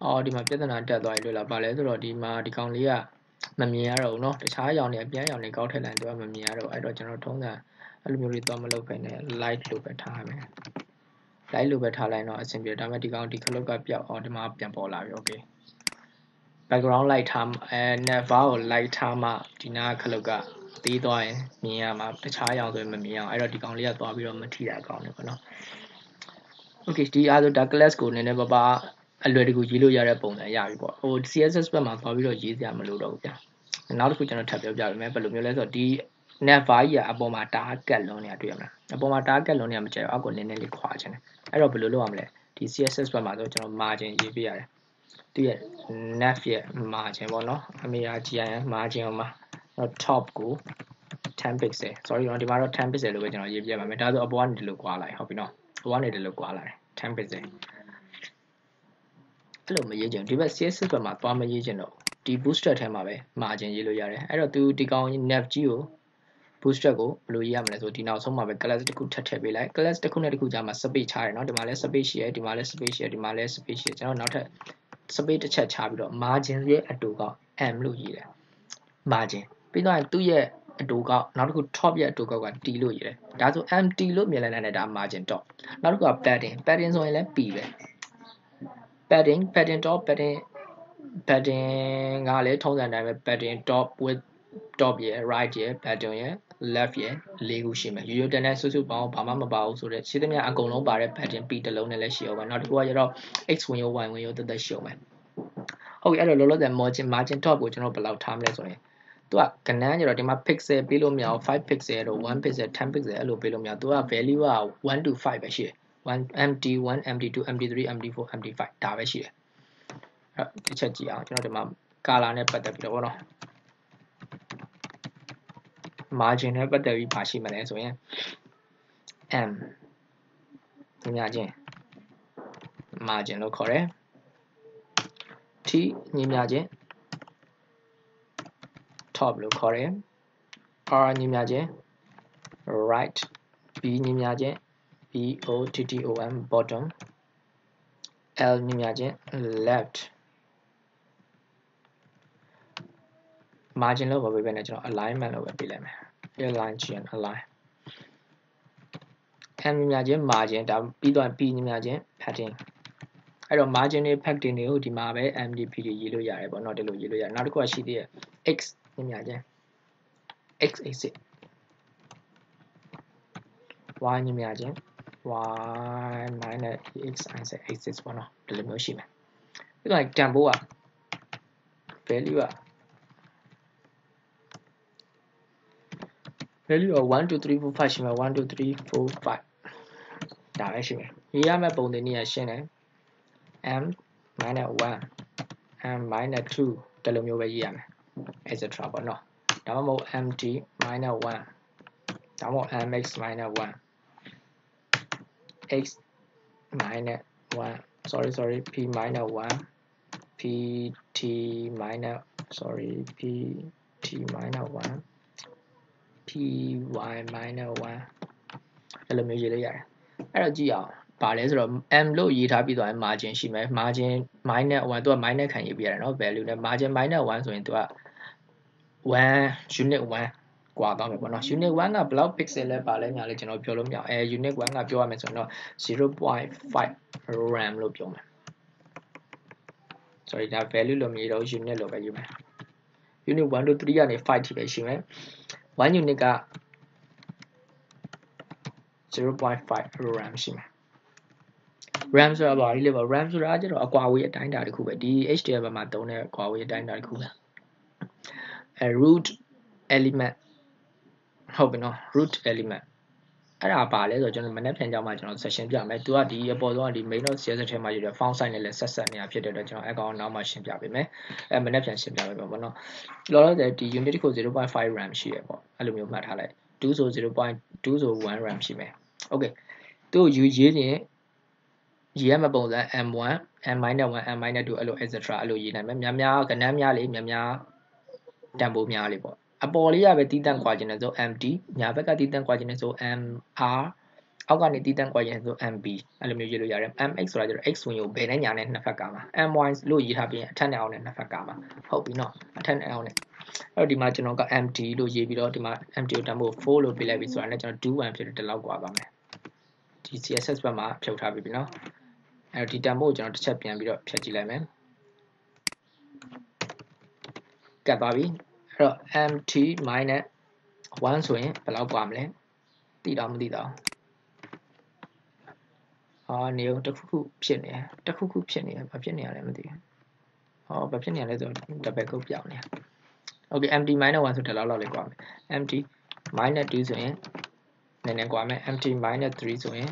အော်ဒီမှာပြဿနာတက်သွားပြီလို့လားဘာလဲဆိုတော့ဒီမှာဒီကောင်လေးကမမြင်ရတော့ဘူးเนาะတခြားရောင်တွေအပြန်ရောင်တွေကောက်ထည့်လိုက်တော့မမြင်ရတော့အဲ့တော့ကျွန်တော်ထုံးစံအဲ့လိုမျိုးတွေတော့မလုပ်ပဲနဲ့ light လို့ပဲထားမယ် light လို့ပဲထားလိုက်တော့အဆင်ပြေဒါပေမဲ့ဒီကောင်ဒီခလုတ်ကပြောက်အောင်ဒီမှာပြန်ပေါ်လာပြီ okay background light ထားnever ကို light ထားမှဒီနာခလုတ်ကတီးသွားရင်မြင်ရမှာတခြားရောင်ဆိုရင်မမြင်အောင်အဲ့တော့ဒီကောင်လေးကသွားပြီးတော့မထိတာကောင်းတယ်ပေါ့နော် okay ဒီအားဆိုဒါ class ကိုနည်းနည်းပါအလွယ်တကူရေးလို့ရတဲ့ပုံစံရပြီပေါ့ဟို css ဘက်မှာသွားပြီးတော့ရေးစရာမလိုတော့ဘူးဗျာနောက်တစ်ခုကျွန်တော်ထပ်ပြောပြပေးမယ်ဘယ်လိုမျိုးလဲဆိုတော့ဒီ never ကြီးကအပေါ်မှာတားကတ်လွန်နေတာတွေ့ရမလားအပေါ်မှာတားကတ်လွန်နေတာမကြိုက်ဘူးအောက်ကိုနည်းနည်းလေးခွာချင်တယ်အဲ့တော့ဘယ်လိုလုပ်ရမလဲဒီ css ဘက်မှာဆိုကျွန်တော် margin ရေးပေးရတယ်သူရဲ့ nav ရဲ့ margin ပေါ့နော်အမေရာ gin margin မှာ top ကို10 pixel sorry ဒီမှာတော့10 pixel လို့ပဲကျွန်တော်ရေးပြပါမယ်ဒါဆိုအပေါ်ကနေဒီလိုကွာလိုက်ဟုတ်ပြီနော်အပေါ်ကနေဒီလိုကွာလိုက်10 pixelအဲ့လိုမရေးချင်ဒီဘက် css ဘက်မှာသွားမရေးချင်တော့ဒီ bootstrap ထဲမှာပဲ margin ရေးလို့ရတယ်အဲ့တော့သူဒီကောင် nav ကြီးကို bootstrap ကိုဘယ်လိုရေးရမလဲဆိုဒီနောက်ဆုံးမှာပဲ class တစ်ခုထပ်ထည့်ပေးလိုက် class တစ်ခုနဲ့တစ်ခုကြားမှာ space ချရတယ်เนาะဒီမှာလဲ space ရှိရဒီမှာလဲ space ရှိရဒီမှာလဲ space ရှိရကျွန်တော်နောက်ထပ် space တစ်ချက်ချပြီးတော့ margin ရဲ့အတူက m လို့ရေးတယ် margin ပြီးတော့သူ့ရဲ့အတူကနောက်တစ်ခု top ရဲ့အတူက t လို့ရေးတယ်ဒါဆို mt လို့မြင်လိုက်တဲ့ဒါ margin top နောက်တစ်ခုက padding ဆိုရင်လည်း p ပဲpadding top padding ကလည်းထုံးစံတိုင်းပဲ padding top with top ရဲ့ right ရဲ့ padding ရဲ့ left ရဲ့၄ခုရှိမယ်ရိုးရိုးတန်းတန်းစုစုပေါင်းဘာမှမပါဘူးဆိုတော့ရှင်းသမျှအကုန်လုံးပါတဲ့ padding p တစ်လုံးနဲ့လည်းရှိအောင်ပါနောက်တစ်ခုကကျတော့ x ဝင်ရော y ဝင်ရောတက်တက်ရှိအောင်ပဲဟုတ်ပြီအဲ့တော့လောလောဆယ် margin top ကိုကျွန်တော်ဘယ်လောက်ထားမလဲဆိုရင်သူကကဏ္ဍကျတော့ဒီမှာ pixel ပေးလို့မရအောင်5 pixel တော့1 pixel 10 pixel အဲ့လိုပေးလို့မရသူက value က1 to 5ပဲရှိတယ်1 mt 1 mt 2 mt 3 mt 4 mt 5ဒါပဲရှိတယ်အဲ့တစ်ချက်ကြည့်အောင်ကျွန်တော်ဒီမှာ color နဲ့ပတ်သက်ပြီးတော့ဗောနော် margin နဲ့ပတ်သက်ပြီးပါရှိမလဲဆိုရင် m ညချင်း margin လို့ခေါ်တယ် t ညချင်း top လို့ခေါ်တယ် r ညချင်း right b ညချင်း bottom bottom l ညချင်း left margin လို့ပဲပဲနဲ့ကျွန်တော် alignment လို့ပဲပေးလိုက်မယ် align ချင်း align m ညချင်း margin ဒါပြီးတော့ p ညချင်း padding အဲ့တော့ margin တွေ factor တွေကိုဒီမှာပဲ MDP တွေရေးလို့ရတယ်ပေါ့နော်ဒီလိုရေးလို့ရတယ်နောက်တစ်ခုကရှိသေးတယ် x ညမြချင်း x axis y ညမြချင်း y minus x axis ပေါ့နော်ဒီလိုမျိုးရှိမယ်ပြီးတော့တန်ဖိုးက value က value က1 2 3 4 5ရှိမယ်1 2 3 4 5ဒါပဲရှိမယ်ရေးရမယ့်ပုံတွေနည်းရှင်းတယ် m minus 1 m minus 2ဒီလိုမျိုးပဲရေးရမယ် etc ပေါ့နော်ဒါမှမဟုတ် mt minus 1ဒါမှမဟုတ် mx minus 1 x minus 1 sorry p minus 1 pt minus pt minus 1 py minus 1အဲ့လိုမျိုးရေးလိုက်ရတယ်အဲ့တော့ကြည့်အောင်ပါလဲဆိုတော့ m လို့ရေးထားပြီးတော့ margin ရှိမယ် margin minus 1သူက minus ခံရေးပြရတယ်เนาะ value နဲ့ margin minus 1ဆိုရင်သူက1 unit 1กว่าသွားမယ်ပေါ့နော် unit 1ကဘယ်လောက် pixel လဲပါလဲညာလဲကျွန်တော်ပြောလို့မရအောင်unit 1ကပြောရမယ်ဆိုတော့ 0.5 ram လို့ပြောမယ် sorry ဒါ value လို့မရေးတော့ unit လို့ပဲယူမယ် unit 1 to 3ကနေ5ထိပဲရှိမယ်1 unit က 0.5 ram ရှိမယ် ram ဆိုတာဘာလဲပေါ့ ram ဆိုတာကျတော့အကွာအဝေးအတိုင်းအတာတစ်ခုပဲဒီ HTML မှာသုံးတဲ့အကွာအဝေးအတိုင်းအတာတစ်ခုပဲroot element ဟုတ်ပြီနော် root element အဲ့ဒါပါလဲဆိုတော့ကျွန်တော်မနေ့ပြန်ကြောင်းမှာကျွန်တော် session ပြမယ်သူကဒီအပေါ်ဆုံးကဒီ main CSS ထဲမှာယူတဲ့ font size နဲ့လည်းဆက်ဆက်နေတာဖြစ်တဲ့အတွက်ကျွန်တော်အကောင်နောက်မှရှင်းပြပေးမယ်မနေ့ပြန်ရှင်းပြပေးပါပေါ့နော်လောလောဆယ်ဒီ unit ကို 0.5 ram ရှိရပေါ့အဲ့လိုမျိုးမှတ်ထားလိုက်2ဆို 0.2ဆို1 ram ရှိမယ် okay သူ့ကိုရေးရင်ရေးရမယ့်ပုံစံ m1 m-1 m-2 အဲ့လို etc အဲ့လိုရေးနိုင်မယ်များကဏ္ဍများလေးများတန်ဖိုးများလေးပေါ့အပေါ်လေးကပဲတီးတန့်ကွာခြင်းနဲ့ဆို MT ညာဘက်ကတီးတန့်ကွာခြင်းနဲ့ဆို MR အောက်ကနေတီးတန့်ကွာခြင်းနဲ့ဆို MB အဲ့လိုမျိုးရေးလို့ရတယ် MX ဆိုတာကျတော့ X ဝင်ကိုဘယ်နဲ့ညာနဲ့နှစ်ဖက်ကမှာ MY လို့ရေးထားပြီးရင်အထက်နဲ့အောက်နဲ့နှစ်ဖက်ကမှာဟုတ်ပြီနော်အထက်နဲ့အောက်နဲ့အဲ့တော့ဒီမှာကျွန်တော်က MT လို့ရေးပြီးတော့ဒီမှာ MT ကိုတန်ဖိုး4လို့ပေးလိုက်ပြီဆိုတာနဲ့ကျွန်တော်21ဖြစ်တဲ့လောက်ကွာပါမယ်ဒီ CSS ဘက်မှာဖြုတ်ထားပြီနော်အဲ့တော့ဒီတန်ဖိုးကိုကျွန်တော်တစ်ချက်ပြန်ပြီးတော့ဖြတ်ကြည့်လိုက်မယ်ကတ်သွားပြီအဲ့တော့ mt minus 1ဆိုရင်ဘယ်လောက်กว่าမလဲသိတော့မသိတော့နေအောင်တစ်ခုဖြစ်နေဘာဖြစ်နေရလဲမသိဘူးဘာဖြစ်နေရလဲဆိုတော့ double code ပြောင်းနေ okay mt minus 1ဆိုတော့လောက်လေးกว่าမယ် mt minus 2ဆိုရင်နည်းနည်းกว่าမယ် mt minus 3ဆိုရင်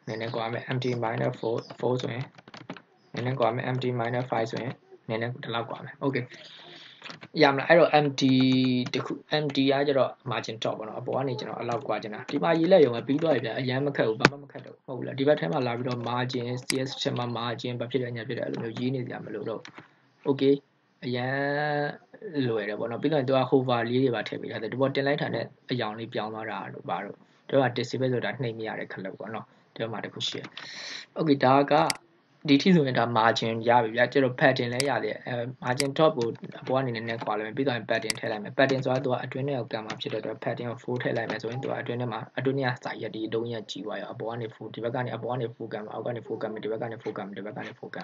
နည်းနည်းกว่าမယ် mt minus 4ဆိုရင်နည်းနည်းกว่าမယ် mt minus 5ဆိုရင်နည်းနည်းဒီလောက်กว่าမယ် okayရမလားအဲ့တော့ MD တခု MD ကကျတော့ margin top ပေါ့နော်အပေါ်ကနေကျွန်တော်အလောက်กว่าကျင်တာဒီမှာရေးလိုက်ရုံပဲပြီးသွားပြီဗျအရန်မခက်ဘူးဘာမှမခက်တော့ဟုတ်ဘူးလားဒီဘက်ထဲမှာလာပြီးတော့ margin CS ထဲမှာ margin ဘာဖြစ်တယ်ညာဖြစ်တယ်အဲ့လိုမျိုးရေးနေကြမလို့တော့ okay အရန်လွယ်တယ်ပေါ့နော်ပြီးတော့သူက hover လေးတွေပါထည့်ပေးထားတယ်ဒီပေါ်တင်လိုက်တာနဲ့အယောင်လေးပြောင်းသွားတာတို့ဘာတို့တို့က disable ဆိုတာနှိမ့်မရတဲ့ခလုတ်ပေါ့နော်ဒီမှာတခုရှိတယ် okay ဒါကဒီထိဆိုရင်ဒါ margin ရပြီဗျာကျတော့ pattern လည်းရတယ်margin top ကိုအပေါ်ကနေနည်းနည်းခွာလိုက်မယ်ပြီးတော့ pattern ထည့်လိုက်မယ် pattern ဆိုတာသူကအတွင်းထဲကိုကံမှာဖြစ်တဲ့အတွက် pattern ကို4ထည့်လိုက်မယ်ဆိုရင်သူကအတွင်းထဲမှာအတွင်းထဲကစာရက်ဒီအတုံးရက်ကြီးသွားရောအပေါ်ကနေ4ဒီဘက်ကနေအပေါ်ကနေ4ကံမှာအောက်ကနေ4ကံမှာဒီဘက်ကနေ4ကံမှာဒီဘက်ကနေ4ကံ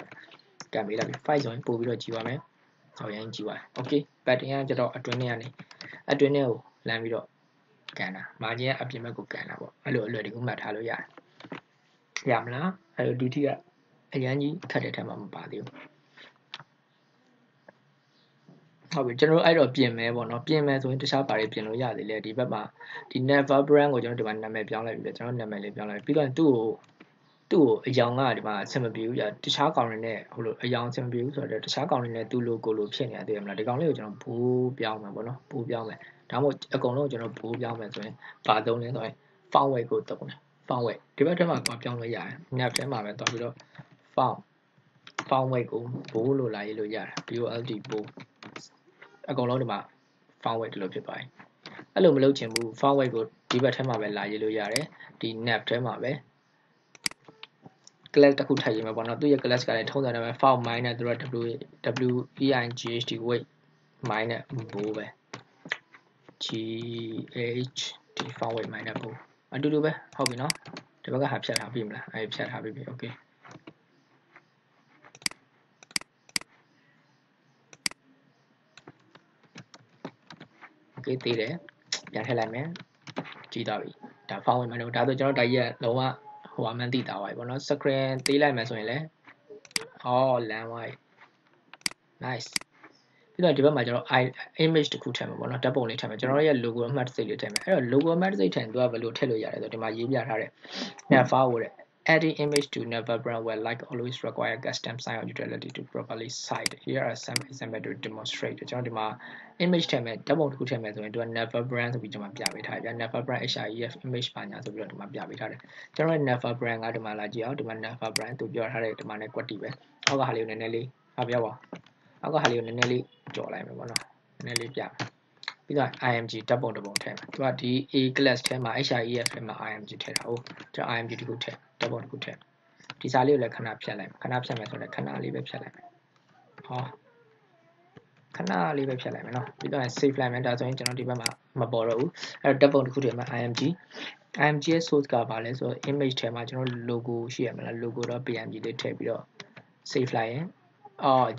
ကံပေးလိုက်ပြီ5ဆိုရင်ပို့ပြီးတော့ကြီးသွားမယ်ဟောရင်ကြီးသွား okay pattern ကကျတော့အတွင်းထဲကနေအတွင်းထဲကိုလမ်းပြီးတော့ကန်တာ margin ကအပြင်ဘက်ကိုကန်တာပေါ့အဲ့လိုအလွယ်တကူမှတ်ထားလို့ရတယ်ရမလားအဲ့လိုဒီထိကအရန်ကြီးခတ်တဲ့ထက်မှမပါသေးဘူးဟုတ်ပြီကျွန်တော်အဲ့တော့ပြင်မယ်ပေါ့နော်ပြင်မယ်ဆိုရင်တခြားဘာတွေပြင်လို့ရသေးလဲဒီဘက်မှာဒီ never brand ကိုကျွန်တော်ဒီမှာနာမည်ပြောင်းလိုက်ပြီကျွန်တော်နာမည်လေးပြောင်းလိုက်ပြီးတော့သူ့ကိုအယောင်ကဒီမှာအဆင်မပြေဘူးကြာတခြားကောင်တွေနဲ့ဟိုလိုအယောင်အဆင်မပြေဘူးဆိုတော့တခြားကောင်တွေနဲ့သူ့ logo လိုဖြစ်နေတာသိရမလားဒီကောင်လေးကိုကျွန်တော်ဘိုးပြောင်းမယ်ပေါ့နော်ဘိုးပြောင်းမယ်ဒါမှမဟုတ်အကုန်လုံးကိုကျွန်တော်ဘိုးပြောင်းမယ်ဆိုရင်ဘာသုံးလဲဆိုရင် font weight ကိုသုံးတယ် font weight ဒီဘက်ထဲမှာပြောင်းလို့ရတယ် map ထဲမှာပဲတွားပြီးတော့ font weight ကိုဘိုးလို့လာရေးလို့ရတယ် bold ဘိုးအကုန်လုံးဒီမှာ font weight ဒီလိုဖြစ်သွားပြီအဲ့လိုမလုပ်ချင်ဘူး font weight ကိုဒီဘက်ထဲမှာပဲလာရေးလို့ရတယ်ဒီ nav ထဲမှာပဲ class တစ်ခုထည့်ရေးမှာပေါ့နော်သူရဲ့ class ကလည်းထုံးစံတိုင်းပဲ font minus သူက weight weight minus ဘိုးပဲ gh ဒီ font weight minus ဘိုးအတူတူပဲဟုတ်ပြီနော်ဒီဘက်ကဟာဖြတ်ထားပြီမလားဖြတ်ထားပြီ okay okay သေးတယ်ပြန်ထည့်လိုက်မယ်ကြည့်သွားပြီဒါ file ဝင်မှာတော့ဒါဆိုကျွန်တော်ဒါကြီးကလုံးဝဟိုအမှန်သိတာပါပေါ့နော် screen သေးလိုက်မယ်ဆိုရင်လည်းလမ်းသွားပြီ nice ပြီးတော့ဒီဘက်မှာကျွန်တော် image တစ်ခုထည့်မှာပေါ့နော်ဓာတ်ပုံလေးထည့်မှာကျွန်တော်ရဲ့ logo အမှတ်တစိတ်လေးထည့်မယ်အဲ့တော့ logo အမှတ်တစိတ်ထည့်ရင်သူကဘယ်လိုထည့်လို့ရတယ်ဆိုတော့ဒီမှာရေးပြထားတယ် never ဟိုတဲ့ adding image to never brand will like always require custom sign or utility to properly cite here are some examples to demonstrate ကျွန်တော်ဒီမှာ image ထည့်မယ်ဓာတ်ပုံတစ်ခုထည့်မယ်ဆိုရင်သူက never brand ဆိုပြီးကျွန်တော်ပြပေးထားတယ်ဗျ never brand HIEF image ပါညာဆိုပြီးတော့ဒီမှာပြပေးထားတယ်ကျွန်တော်ရဲ့ never brand ကဒီမှာလာကြည့်အောင်ဒီမှာ never brand သူပြောထားတဲ့ဒီမှာနဲ့ကွက်တီပဲအောက်ကဟာလေးကိုနည်းနည်းလေးပြောပါအောက်ကဟာလေးကိုနည်းနည်းလေးကြော်လိုက်မယ်ပေါ့နော်နည်းနည်းလေးပြပြီးတော့ img ဓာတ်ပုံတစ်ပုံထည့်မယ်သူကဒီ A class ထဲမှာ HIEF ထဲမှာ img ထည့်တာဟုတ်ကျွန်တော် img တစ်ခုထည့်ဓာတ်ပုံတစ်ခုထည့်ဒီစာလေးကိုလည်းခဏဖြတ်လိုက်ခဏဖြတ်မယ်ဆိုတော့ခဏလေးပဲဖြတ်လိုက်မယ်ခဏလေးပဲဖြတ်လိုက်မယ်နော်ပြီးတော့ save လိုက်မယ်ဒါဆိုရင်ကျွန်တော်ဒီဘက်မှာမပေါ်တော့ဘူးအဲ့တော့ဓာတ်ပုံတစ်ခုထည့်မှာ img ရဲ့ source ကပါလဲဆိုတော့ image ထဲမှာကျွန်တော် logo ရှိရမလား logo.png လေးထည့်ပြီးတော့ save လိုက်ရင်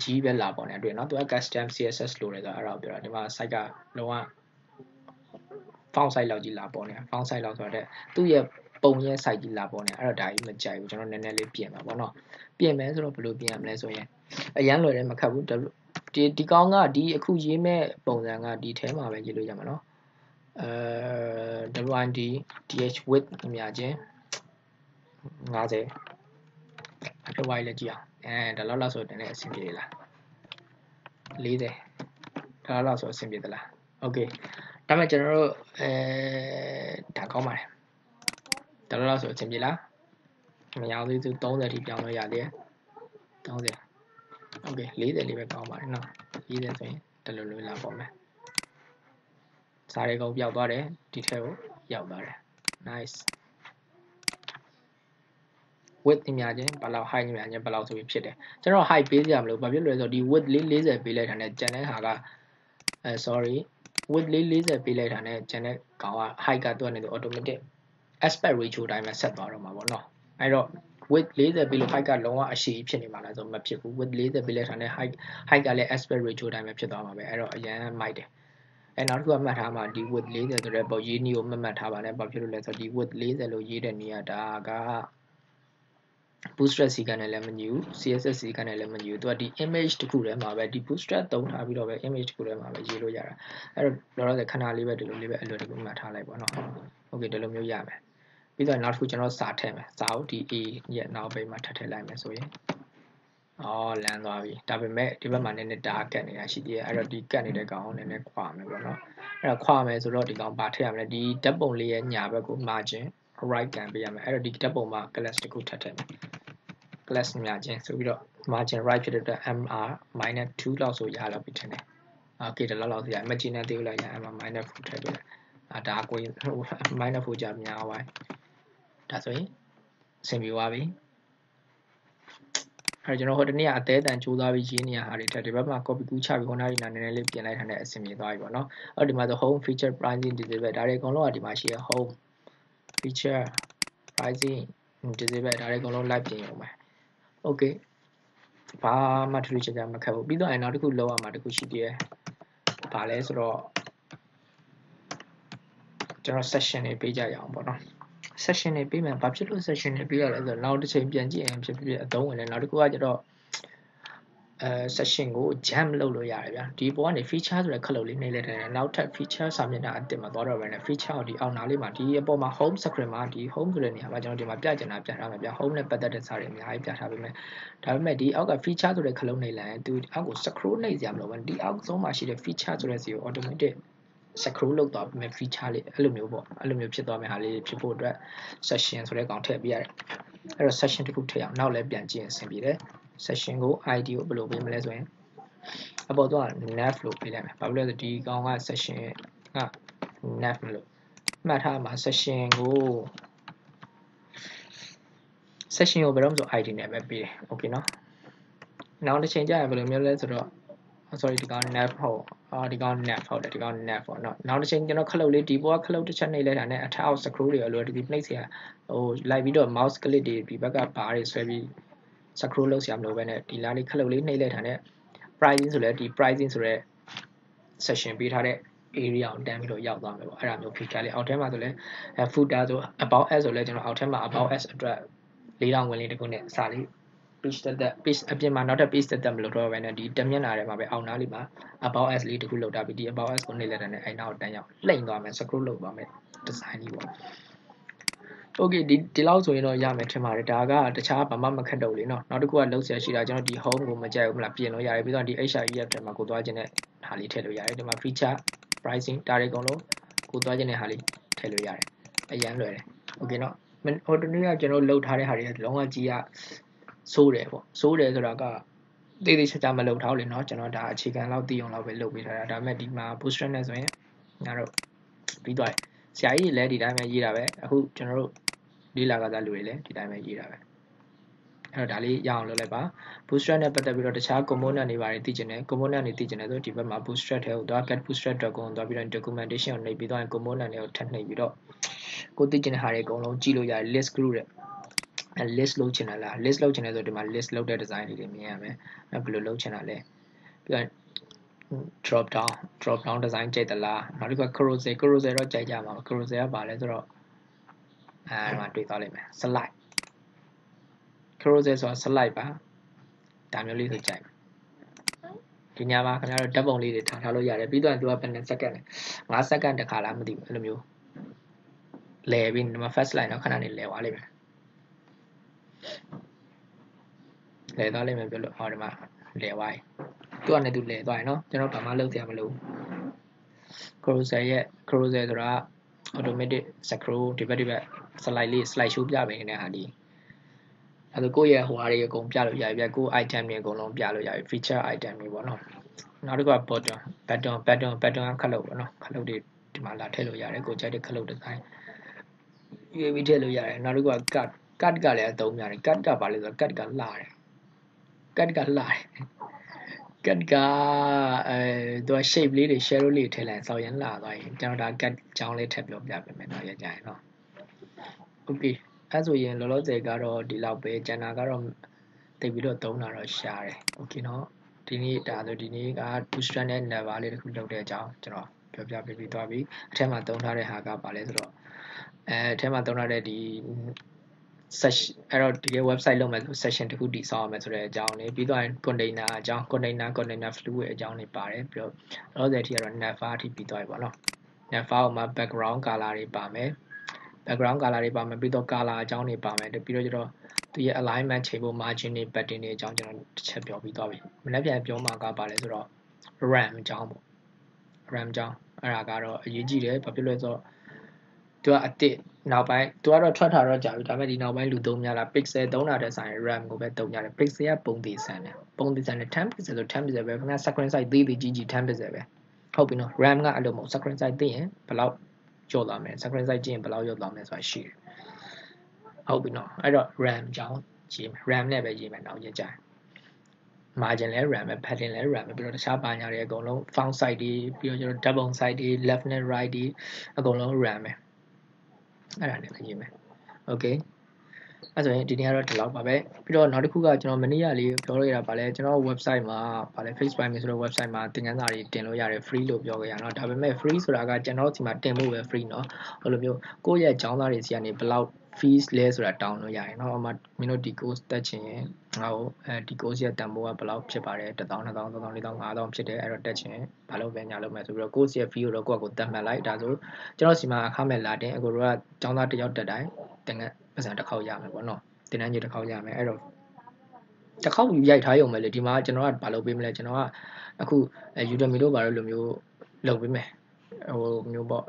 G ပဲလာပေါ်နေတွေ့နော်သူက custom css လို့လည်းဆိုတော့အဲ့ဒါကိုပြောတာဒီမှာ site ကလုံးဝ font size လောက်ကြီးလာပေါ်နေ font size လောက်ဆိုတော့သူ့ရဲ့ပုံရဲ့ site ကြီးလာပေါ်နေအဲ့တော့ဒါကြီးမကြိုက်ဘူးကျွန်တော်နည်းနည်းလေးပြင်ပါပေါ့နော်ပြင်မယ်ဆိုတော့ဘယ်လိုပြင်ရမလဲဆိုရင်အရန်လွယ်တယ်မခက်ဘူးဒီကောင်းကဒီအခုရေးမဲ့ပုံစံကဒီထဲမှာပဲရေးလို့ရမှာနော်wind dh width အများချင်း50အဝိုင်းလည်းကြည့်အောင်ဒါလောက်ဆိုတင်နေအဆင်ပြေလား40ဒါလောက်ဆိုအဆင်ပြေသလား okay ဒါမှကျွန်တော်တို့ဒါကောင်းပါတယ်ဒါလောက်ဆိုအဆင်ပြေလားမရသေးဘူး30ထိပြောင်းလို့ရသေးတယ်30 okay 40လေးပဲကောင်းပါတယ်နော်40ဆိုရင်တလူလူလာပေါ့မယ်စားရဲကောင်ပြောက်သွားတယ်ဒီထဲကိုရောက်သွားတယ် nice width အများချင်းဘယ်လောက် height အများချင်းဘယ်လောက်ဆိုပြီးဖြစ်တယ်ကျွန်တော် height ပေးစရာမလိုဘာဖြစ်လို့လဲဆိုတော့ဒီ width လေး40ပေးလိုက်တာနဲ့ကျန်တဲ့ဟာကsorry width လေး40ပေးလိုက်တာနဲ့ကျန်တဲ့ကောင်က height ကသူကနေသူ automatic aspect ratio တိုင်းမှာဆက်သွားတော့မှာပေါ့နော်အဲ့တော့ width 40ပေးလို့ height ကလုံးဝအရှိဖြစ်နေမှာလားဆိုမဖြစ်ဘူး width 40ပေးလိုက်တာနဲ့ height ကလည်း aspect ratio တိုင်းမှာဖြစ်သွားမှာပဲအဲ့တော့အရင်မိုက်တယ်နောက်တစ်ခုကမှတ်ထားမှာဒီ width 40ဆိုတဲ့ပုံရေးနည်းကိုမှတ်ထားပါနဲ့ဘာဖြစ်လို့လဲဆိုတော့ဒီ width 40လို့ရေးတဲ့နေရာဒါကbootstrap စီကနေလည်းမညီဘူး css စီကနေလည်းမညီဘူးသူကဒီ image တစ်ခုထဲမှာပဲဒီ bootstrap သုံးထားပြီးတော့ပဲ image တစ်ခုထဲမှာပဲရေးလို့ရတာအဲ့တော့လောလောဆယ်ခဏလေးပဲဒီလိုလေးပဲအလွယ်တကူမှတ်ထားလိုက်ပါတော့ okay ဒီလိုမျိုးရမယ်ပြီးတော့နောက်တစ်ခုကျွန်တော်စာထည့်မယ်စာကိုဒီ a ရဲ့နောက်ပိတ်မှာထည့်လိုက်မယ်ဆိုရင်လမ်းသွားပြီဒါပေမဲ့ဒီဘက်မှာနည်းနည်းဒါကတ်နေတာရှိသေးတယ်အဲ့တော့ဒီကတ်နေတဲ့ကောင်ကိုနည်းနည်းခွာမယ်ပေါ့နော်အဲ့တော့ခွာမယ်ဆိုတော့ဒီကောင်ပါထည့်ရမယ်ဒီဓာတ်ပုံလေးရဲ့ညာဘက်ကို margin right ကန်ပေးရမယ်အဲ့တော့ဒီဓာတ်ပုံမှာ class တစ်ခုထည့်မယ် class များချင်းဆိုပြီးတော့ margin right ဖြစ်တဲ့အတွက် mr -2 လောက်ဆိုရလောက်ပြီထင်တယ် okay ဒါလောက်ဆိုရ imagine နဲ့သေးလိုက်ရ mr -4 ထည့်ပေးလိုက်ဒါကို-4ကြာများသွားဒါဆိုရင်အဆင်ပြေသွားပြီအဲ့ကျွန်တော်ဟိုတနေ့ကအသေးတန်ကြိုးစားပြီးရေးနေရဟာတွေထက်ဒီဘက်မှာ copy ကူးချပြီးခုနကနည်းနည်းလေးပြင်လိုက်ထားတဲ့အဆင်ပြေသွားပြီပေါ့နော်အဲ့ဒီမှာဆို home feature pricing disable ဒါတွေအကုန်လုံးကဒီမှာရှိရ home feature pricing disable ဒါတွေအကုန်လုံး live ပြင်ရုံပဲ okay ဘာမှထူးထူးခြားခြားမခက်ဘူးပြီးတော့နောက်တစ်ခုလောက်ရမှာတစ်ခုရှိသေးတယ်ဘာလဲဆိုတော့ကျွန်တော် session တွေပေးကြရအောင်ပေါ့နော် session တွေပေးမယ်ဘာဖြစ်လို့ session တွေပေးရလဲဆိုတော့နောက်တစ်ချိန်ပြန်ကြည့်ရင်ဖြစ်ဖြစ်အသုံးဝင်တယ်နောက်တစ်ခုကကျတော့session ကို jam လုပ်လို့ရတယ်ဗျာဒီပေါ်ကနေ feature ဆိုတဲ့ခလုတ်လေးနှိပ်လိုက်တယ်နောက်ထပ် feature စာမျက်နှာအစ်စ်မှာသွားတော့ပဲနဲ့ feature ကိုဒီအောက်နားလေးမှာဒီအပေါ်မှာ home screen မှာဒီ home ဆိုတဲ့နေရာမှာကျွန်တော်ဒီမှာပြချင်တာပြထားမယ်ဗျာ home နဲ့ပတ်သက်တဲ့စာတွေအများကြီးပြထားပေးမယ်ဒါပေမဲ့ဒီအောက်က feature ဆိုတဲ့ခလုတ်နှိပ်လိုက်ရင်သူအောက်ကို scroll နှိပ်စရာမလိုဘူးဒီအောက်ဆုံးမှာရှိတဲ့ feature ဆိုတဲ့စီကို automatic scroll လုပ်သွားပြီး feature လေးအဲ့လိုမျိုးပေါ့အဲ့လိုမျိုးဖြစ်သွားမယ့်ဟာလေးဖြစ်ဖို့အတွက် session ဆိုတဲ့ကောင်ထည့်ပေးရတယ်အဲ့တော့ session တစ်ခုထည့်အောင်နောက်လည်းပြန်ကြည့်ရင်အဆင်ပြေတယ် session ကို id ကိုဘယ်လိုပေးမလဲဆိုရင်အပေါ်တော့ nav လို့ပေးလိုက်မယ်ဘာလို့လဲဆိုဒီကောင်က session က nav မလို့မှတ်ထားမှာ session ကိုဘယ်တော့မှဆို id နဲ့ပဲပေးတယ် okay နော်နောက်တစ်ချိန်ကျရင်ဘယ်လိုမျိုးလဲဆိုတော့ sorry ဒီကောင် nav ဟုတ်ဒီကောင် nav ဟုတ်တယ်ဒီကောင် nav ပေါ့နော်နောက်တစ်ချိန်ကျွန်တော်ခလုတ်လေးဒီပေါ်ကခလုတ်တစ်ချက်နှိပ်လိုက်တာနဲ့အထက်အောက် scroll တွေအလိုဒီနှိပ်เสียဟိုလိုက်ပြီးတော့ mouse click တွေဒီဘက်ကဘားတွေဆွဲပြီး scroll လုပ်เสียမလို့ပဲနဲ့ဒီလားလေးခလုတ်လေးနှိပ်လိုက်တာနဲ့ pricing ဆိုလဲဒီ pricing ဆိုရဲ session ပေးထားတဲ့ area ကိုတန်းပြီးတော့ရောက်သွားမယ်ပေါ့အဲ့ဒါမျိုး feature လေးအောက်ထဲမှာဆိုလဲ footer ဆို about s ဆိုလဲကျွန်တော်အောက်ထဲမှာ about s အတွက်4000ဝင်လေးတခုနဲ့စာလေး page တက် page အပြင်မှာနောက်ထပ် page တက်မလို့တော့ဘဲနဲ့ဒီတမျက်နှာထဲမှာပဲအောက်နားလေးမှာ about s လေးတခုလောက်တာပြီးဒီ about s ကိုနှိပ်လိုက်တဲ့နဲ့အဲ့နောက်တန်းရောက်လှိမ့်သွားမယ် scroll လုပ်သွားမယ် design လေးပေါ့ okay ဒီလောက်ဆိုရင်တော့ရမယ်ထင်ပါတယ်ဒါကတခြားဘာမှမခက်တော့လေเนาะနောက်တစ်ခုကလုံးဆရာရှိတာကျွန်တော်ဒီ home ကိုမကြိုက်ဘူးမလားပြင်လို့ရတယ်ပြီးတော့ဒီ HREF ထဲမှာကိုသွားခြင်းနဲ့ဟာလေးထည့်လို့ရတယ်ဒီမှာ feature pricing ဒါတွေအကုန်လုံးကိုသွားခြင်းနဲ့ဟာလေးထည့်လို့ရတယ်အရင်လွယ်တယ် okay เนาะဟိုတနေ့ကကျွန်တော်လှုပ်ထားတဲ့ဟာတွေလုံးဝကြီးကစိုးတယ်ပေါ့စိုးတယ်ဆိုတာကတေးသေးချာချာမလှုပ်ထားလေเนาะကျွန်တော်ဒါအခြေခံလောက်သိအောင်လောက်ပဲလှုပ်ပေးထားတာဒါပေမဲ့ဒီမှာ booster နဲ့ဆိုရင်ငါတို့ပြီးသွားတယ်ဆရာကြီးလည်းဒီတိုင်းပဲရေးတာပဲအခုကျွန်တော်တို့လေးလာကစားလူတွေလည်းဒီတိုင်းပဲရေးတာပဲအဲ့တော့ဒါလေးရအောင်လုပ်လိုက်ပါ booster နဲ့ပတ်သက်ပြီးတော့တခြား component တွေပါတယ်သိချင်တယ် component တွေသိချင်တယ်ဆိုဒီဘက်မှာ booster ထဲကိုသွား get booster.com သွားပြီးတော့ documentation ကိုနှိပ်ပြီးတော့ component တွေကိုထပ်နှိပ်ပြီးတော့ကိုသိချင်တဲ့ဟာတွေအကုန်လုံးကြည့်လို့ရတယ် list group တဲ့ list လုပ်ချင်တယ်လား list လုပ်ချင်တယ်ဆိုဒီမှာ list လုပ်တဲ့ design တွေမြင်ရမယ်ဘယ်လိုလုပ်ချင်တာလဲပြီးတော့ drop down design ကြိုက်သလားနောက်တစ်ခုက carousel တော့ကြိုက်ကြမှာ carousel ကဘာလဲဆိုတော့ဒီမှာတွေ့သွားလိမ့်မယ် slide carousel ဆိုတာ slide ပါဒါမျိုးလေးဆိုကြိုက်ဒီညမှာခင်ဗျားတို့ဓာတ်ပုံလေးတွေထားလို့ရတယ်ပြီးတော့သူကဘယ်နှစ်စက္ကန့်လဲ5စက္ကန့်တစ်ခါလားမသိဘူးအဲ့လိုမျိုးလဲပြီးဒီမှာ first line တော့ခဏနေလဲသွားလိမ့်မယ်လဲသွားလိမ့်မယ်ပြောလို့ဟောဒီမှာလဲသွားပြီသူကလည်းသူလဲသွားရင်နော်ကျွန်တော်ဘာမှလုပ်စရာမလိုဘူး carousel ဆိုတာ automatic scroll ဒီဘက် slide show ပြပေးနေတဲ့ဟာဒီအဲ့ဒါကိုယ့်ရဲ့ဟိုဟာတွေအကုန်ပြလို့ရပြီကိုယ့် item တွေအကုန်လုံးပြလို့ရပြီ feature item တွေပေါ့နော်နောက်တစ်ခုက button ကခလုတ်ပေါ့နော်ခလုတ်တွေဒီမှာလာထည့်လို့ရတယ်ကိုကြိုက်တဲ့ခလုတ် design UAV ထည့်လို့ရတယ်နောက်တစ်ခုက cut ကလည်းအသုံးများတယ် cut ကဘာလဲဆိုတော့ cut ကလှတယ် cut ကသူက shape လေးတွေ shadow လေးထည့်လိုက်စောက်ရင်လှသွားရင်ကျွန်တော်ဒါ cut ကြောင်းလေးထည့်ပြောပြပေးမယ်တော့ရကြရင်နော် okay အဲ့ဆိုရင်လောလောဆယ်ကတော့ဒီလောက်ပဲကျန်တာကတော့တိတ်ပြီးတော့သုံးတာတော့ရှားတယ် okay နော်ဒီနေ့ဒါဆိုဒီနေ့က booster နဲ့ never လေးတစ်ခုလုပ်တဲ့အကြောင်းကျွန်တော်ပြောပြပေးပြီးသွားပြီအထက်မှာသုံးထားတဲ့ဟာကဘာလဲဆိုတော့အထက်မှာသုံးထားတဲ့ဒီ session အဲ့တော့ဒီ website လုပ်မယ်ဆို session တစ်ခုတည်ဆောက်ရမယ်ဆိုတဲ့အကြောင်းလေးပြီးတော့ container အကြောင်း container fluid အကြောင်းလေးပါတယ်ပြီးတော့လောလောဆယ်အထိကတော့ never အထိပြီးသွားပြီပေါ့နော် never မှာ background color တွေပါမယ် background color တွေပါမယ်ပြီးတော့ color အကြောင်းတွေပါမယ်ပြီးတော့ကျတော့သူရဲ့ alignment ချိန်ဖို့ margin တွေ pattern တွေအကြောင်းကျွန်တော်တစ်ချက်ပြောပြီးသွားပြီမနေ့ပြန်ပြောမှာကပါလဲဆိုတော့ RAM အကြောင်းပေါ့ RAM အကြောင်းအဲ့ဒါကတော့အရေးကြီးတယ်ဘာဖြစ်လို့လဲဆိုတော့သူကအတစ်နောက်ပိုင်းသူကတော့ထွက်ထားတော့ကြာပြီဒါပေမဲ့ဒီနောက်ပိုင်းလူသုံးများလား pixel သုံးတာတဲ့ဆိုင် RAM ကိုပဲသုံးကြတယ် pixel ကပုံသေးဆန်တယ်ပုံသေးဆန်တယ်10 pixel ဆို10 pixel ပဲခင်ဗျာ screen size သေးသေးကြီး10 pixel ပဲဟုတ်ပြီနော် RAM ကအဲ့လိုမဟုတ် screen size သိရင်ဘယ်လောက်ကျော်သွားမယ် screen size ကြည့်ရင်ဘယ်လောက်ရောက်သွားမယ်ဆိုတာရှိတယ်ဟုတ်ပြီနော်အဲ့တော့ RAM ကြောင်းရေးမယ် RAM နဲ့ပဲရေးမယ်နောက်ရကြ margin လဲ RAM ပဲ pattern လဲ RAM ပဲပြီးတော့တခြားပါညာတွေအကုန်လုံး font size တွေပြီးတော့ကျွန်တော်ဓာတ်ပုံ size တွေ left နဲ့ right တွေအကုန်လုံး RAM ပဲအဲ့ဒါနဲ့ပဲရေးမယ် okay အဲ့ဆိုရင်ဒီနေ့ကတော့ဒီလောက်ပါပဲပြီးတော့နောက်တစ်ခုကကျွန်တော်မနေ့ကလေးပြောလို့ရတာပါလဲကျွန်တော် website မှာပါလဲ Facebook ဆိုတဲ့ website မှာသင်ခန်းစာတွေတင်လို့ရတယ် free လို့ပြောခဲ့ရအောင်ဒါပေမဲ့ free ဆိုတာကကျွန်တော်ဒီမှာတင်ဖို့ပဲ free เนาะဟိုလိုမျိုးကိုယ့်ရဲ့ကျောင်းသားတွေစီကနေဘယ်လောက် fees လဲဆိုတာတောင်းလို့ရတယ်เนาะအမှမင်းတို့ဒီ course တက်ချင်ရင်ငါ့ကိုဒီ course ရဲ့တန်ဖိုးကဘယ်လောက်ဖြစ်ပါတယ်1000 2000 3000 4000 5000ဖြစ်တယ်အဲ့တော့တက်ချင်ဘာလို့ပဲညာလို့မယ်ဆိုပြီးတော့ course ရဲ့ fee ကိုတော့ကိုယ့်အကိုတတ်မှတ်လိုက်ဒါဆိုကျွန်တော်စီမှာအခမဲ့လာတင်အကိုတို့ကကျောင်းသားတစ်ယောက်တက်တိုင်းတင်ငါပတ်စံတစ်ခေါက်ရမယ်ပေါ့เนาะတင်တန်းကြီးတစ်ခေါက်ရမယ်အဲ့တော့တစ်ခေါက်ရိုက်ထားရုံပဲလေဒီမှာကျွန်တော်ကဘာလုပ်ပေးမလဲကျွန်တော်ကအခု Udemy တို့ဘာလို့လိုမျိုးလုပ်ပေးမယ်ဟိုမျိုးပေါ့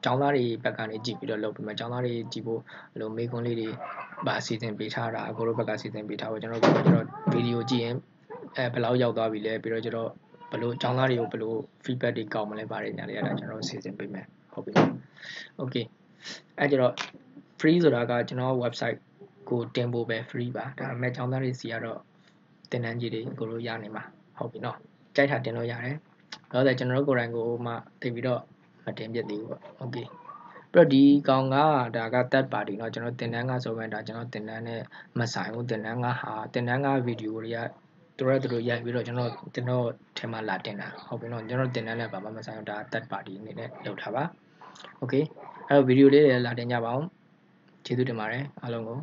ကျောင်းသားတွေဘက်ကနေကြည့်ပြီးတော့လုပ်ပေးမယ်ကျောင်းသားတွေကြည့်ဖို့ဘယ်လိုမေးခွန်းလေးတွေပါအစီအစဉ်ပေးထားတာအကိုတို့ဘက်ကစီစဉ်ပေးထားဖို့ကျွန်တော်ဗီဒီယိုကြည့်ရင်ဘယ်လောက်ရောက်သွားပြီလဲပြီးတော့ကျွန်တော်ဘယ်လိုကျောင်းသားတွေကိုဘယ်လို feedback တွေကောက်မလဲပါတယ်ညာလေးအဲ့ဒါကျွန်တော်စီစဉ်ပေးမယ်ဟုတ်ပြီ okay အဲ့ကျတော့ free ဆိုတာကကျွန်တော် website ကိုတင်ဖို့ပဲ free ပါဒါပေမဲ့ကျောင်းသားတွေစီကတော့တင်တန်းကြီးတွေကိုလိုရနေမှာဟုတ်ပြီနော်ကြိုက်တာတင်လို့ရတယ်တော့ကျွန်တော်တို့ကိုယ်တိုင်ကိုမှသိပြီးတော့မတင်ပြသေးဘူးပေါ့ okay ပြီးတော့ဒီကောင်ကဒါက third party เนาะကျွန်တော်တင်တန်းကဆိုမှဒါကျွန်တော်တင်တန်းနဲ့မဆိုင်ဘူးတင်တန်းကဟာတင်တန်းကဗီဒီယိုတွေက သူတို့ရိုက်ပြီးတော့ကျွန်တော်ထဲမှာလာတင်တာဟုတ်ပြီနော်ကျွန်တော်တင်တဲ့နဲ့ဘာမှမဆိုင်ဘူးဒါ third party အနေနဲ့လုပ်ထားပါ okay အဲ့တော့ဗီဒီယိုလေးတွေလာတင်ကြပါအောင်ကျေးဇူးတင်ပါတယ်အားလုံးကို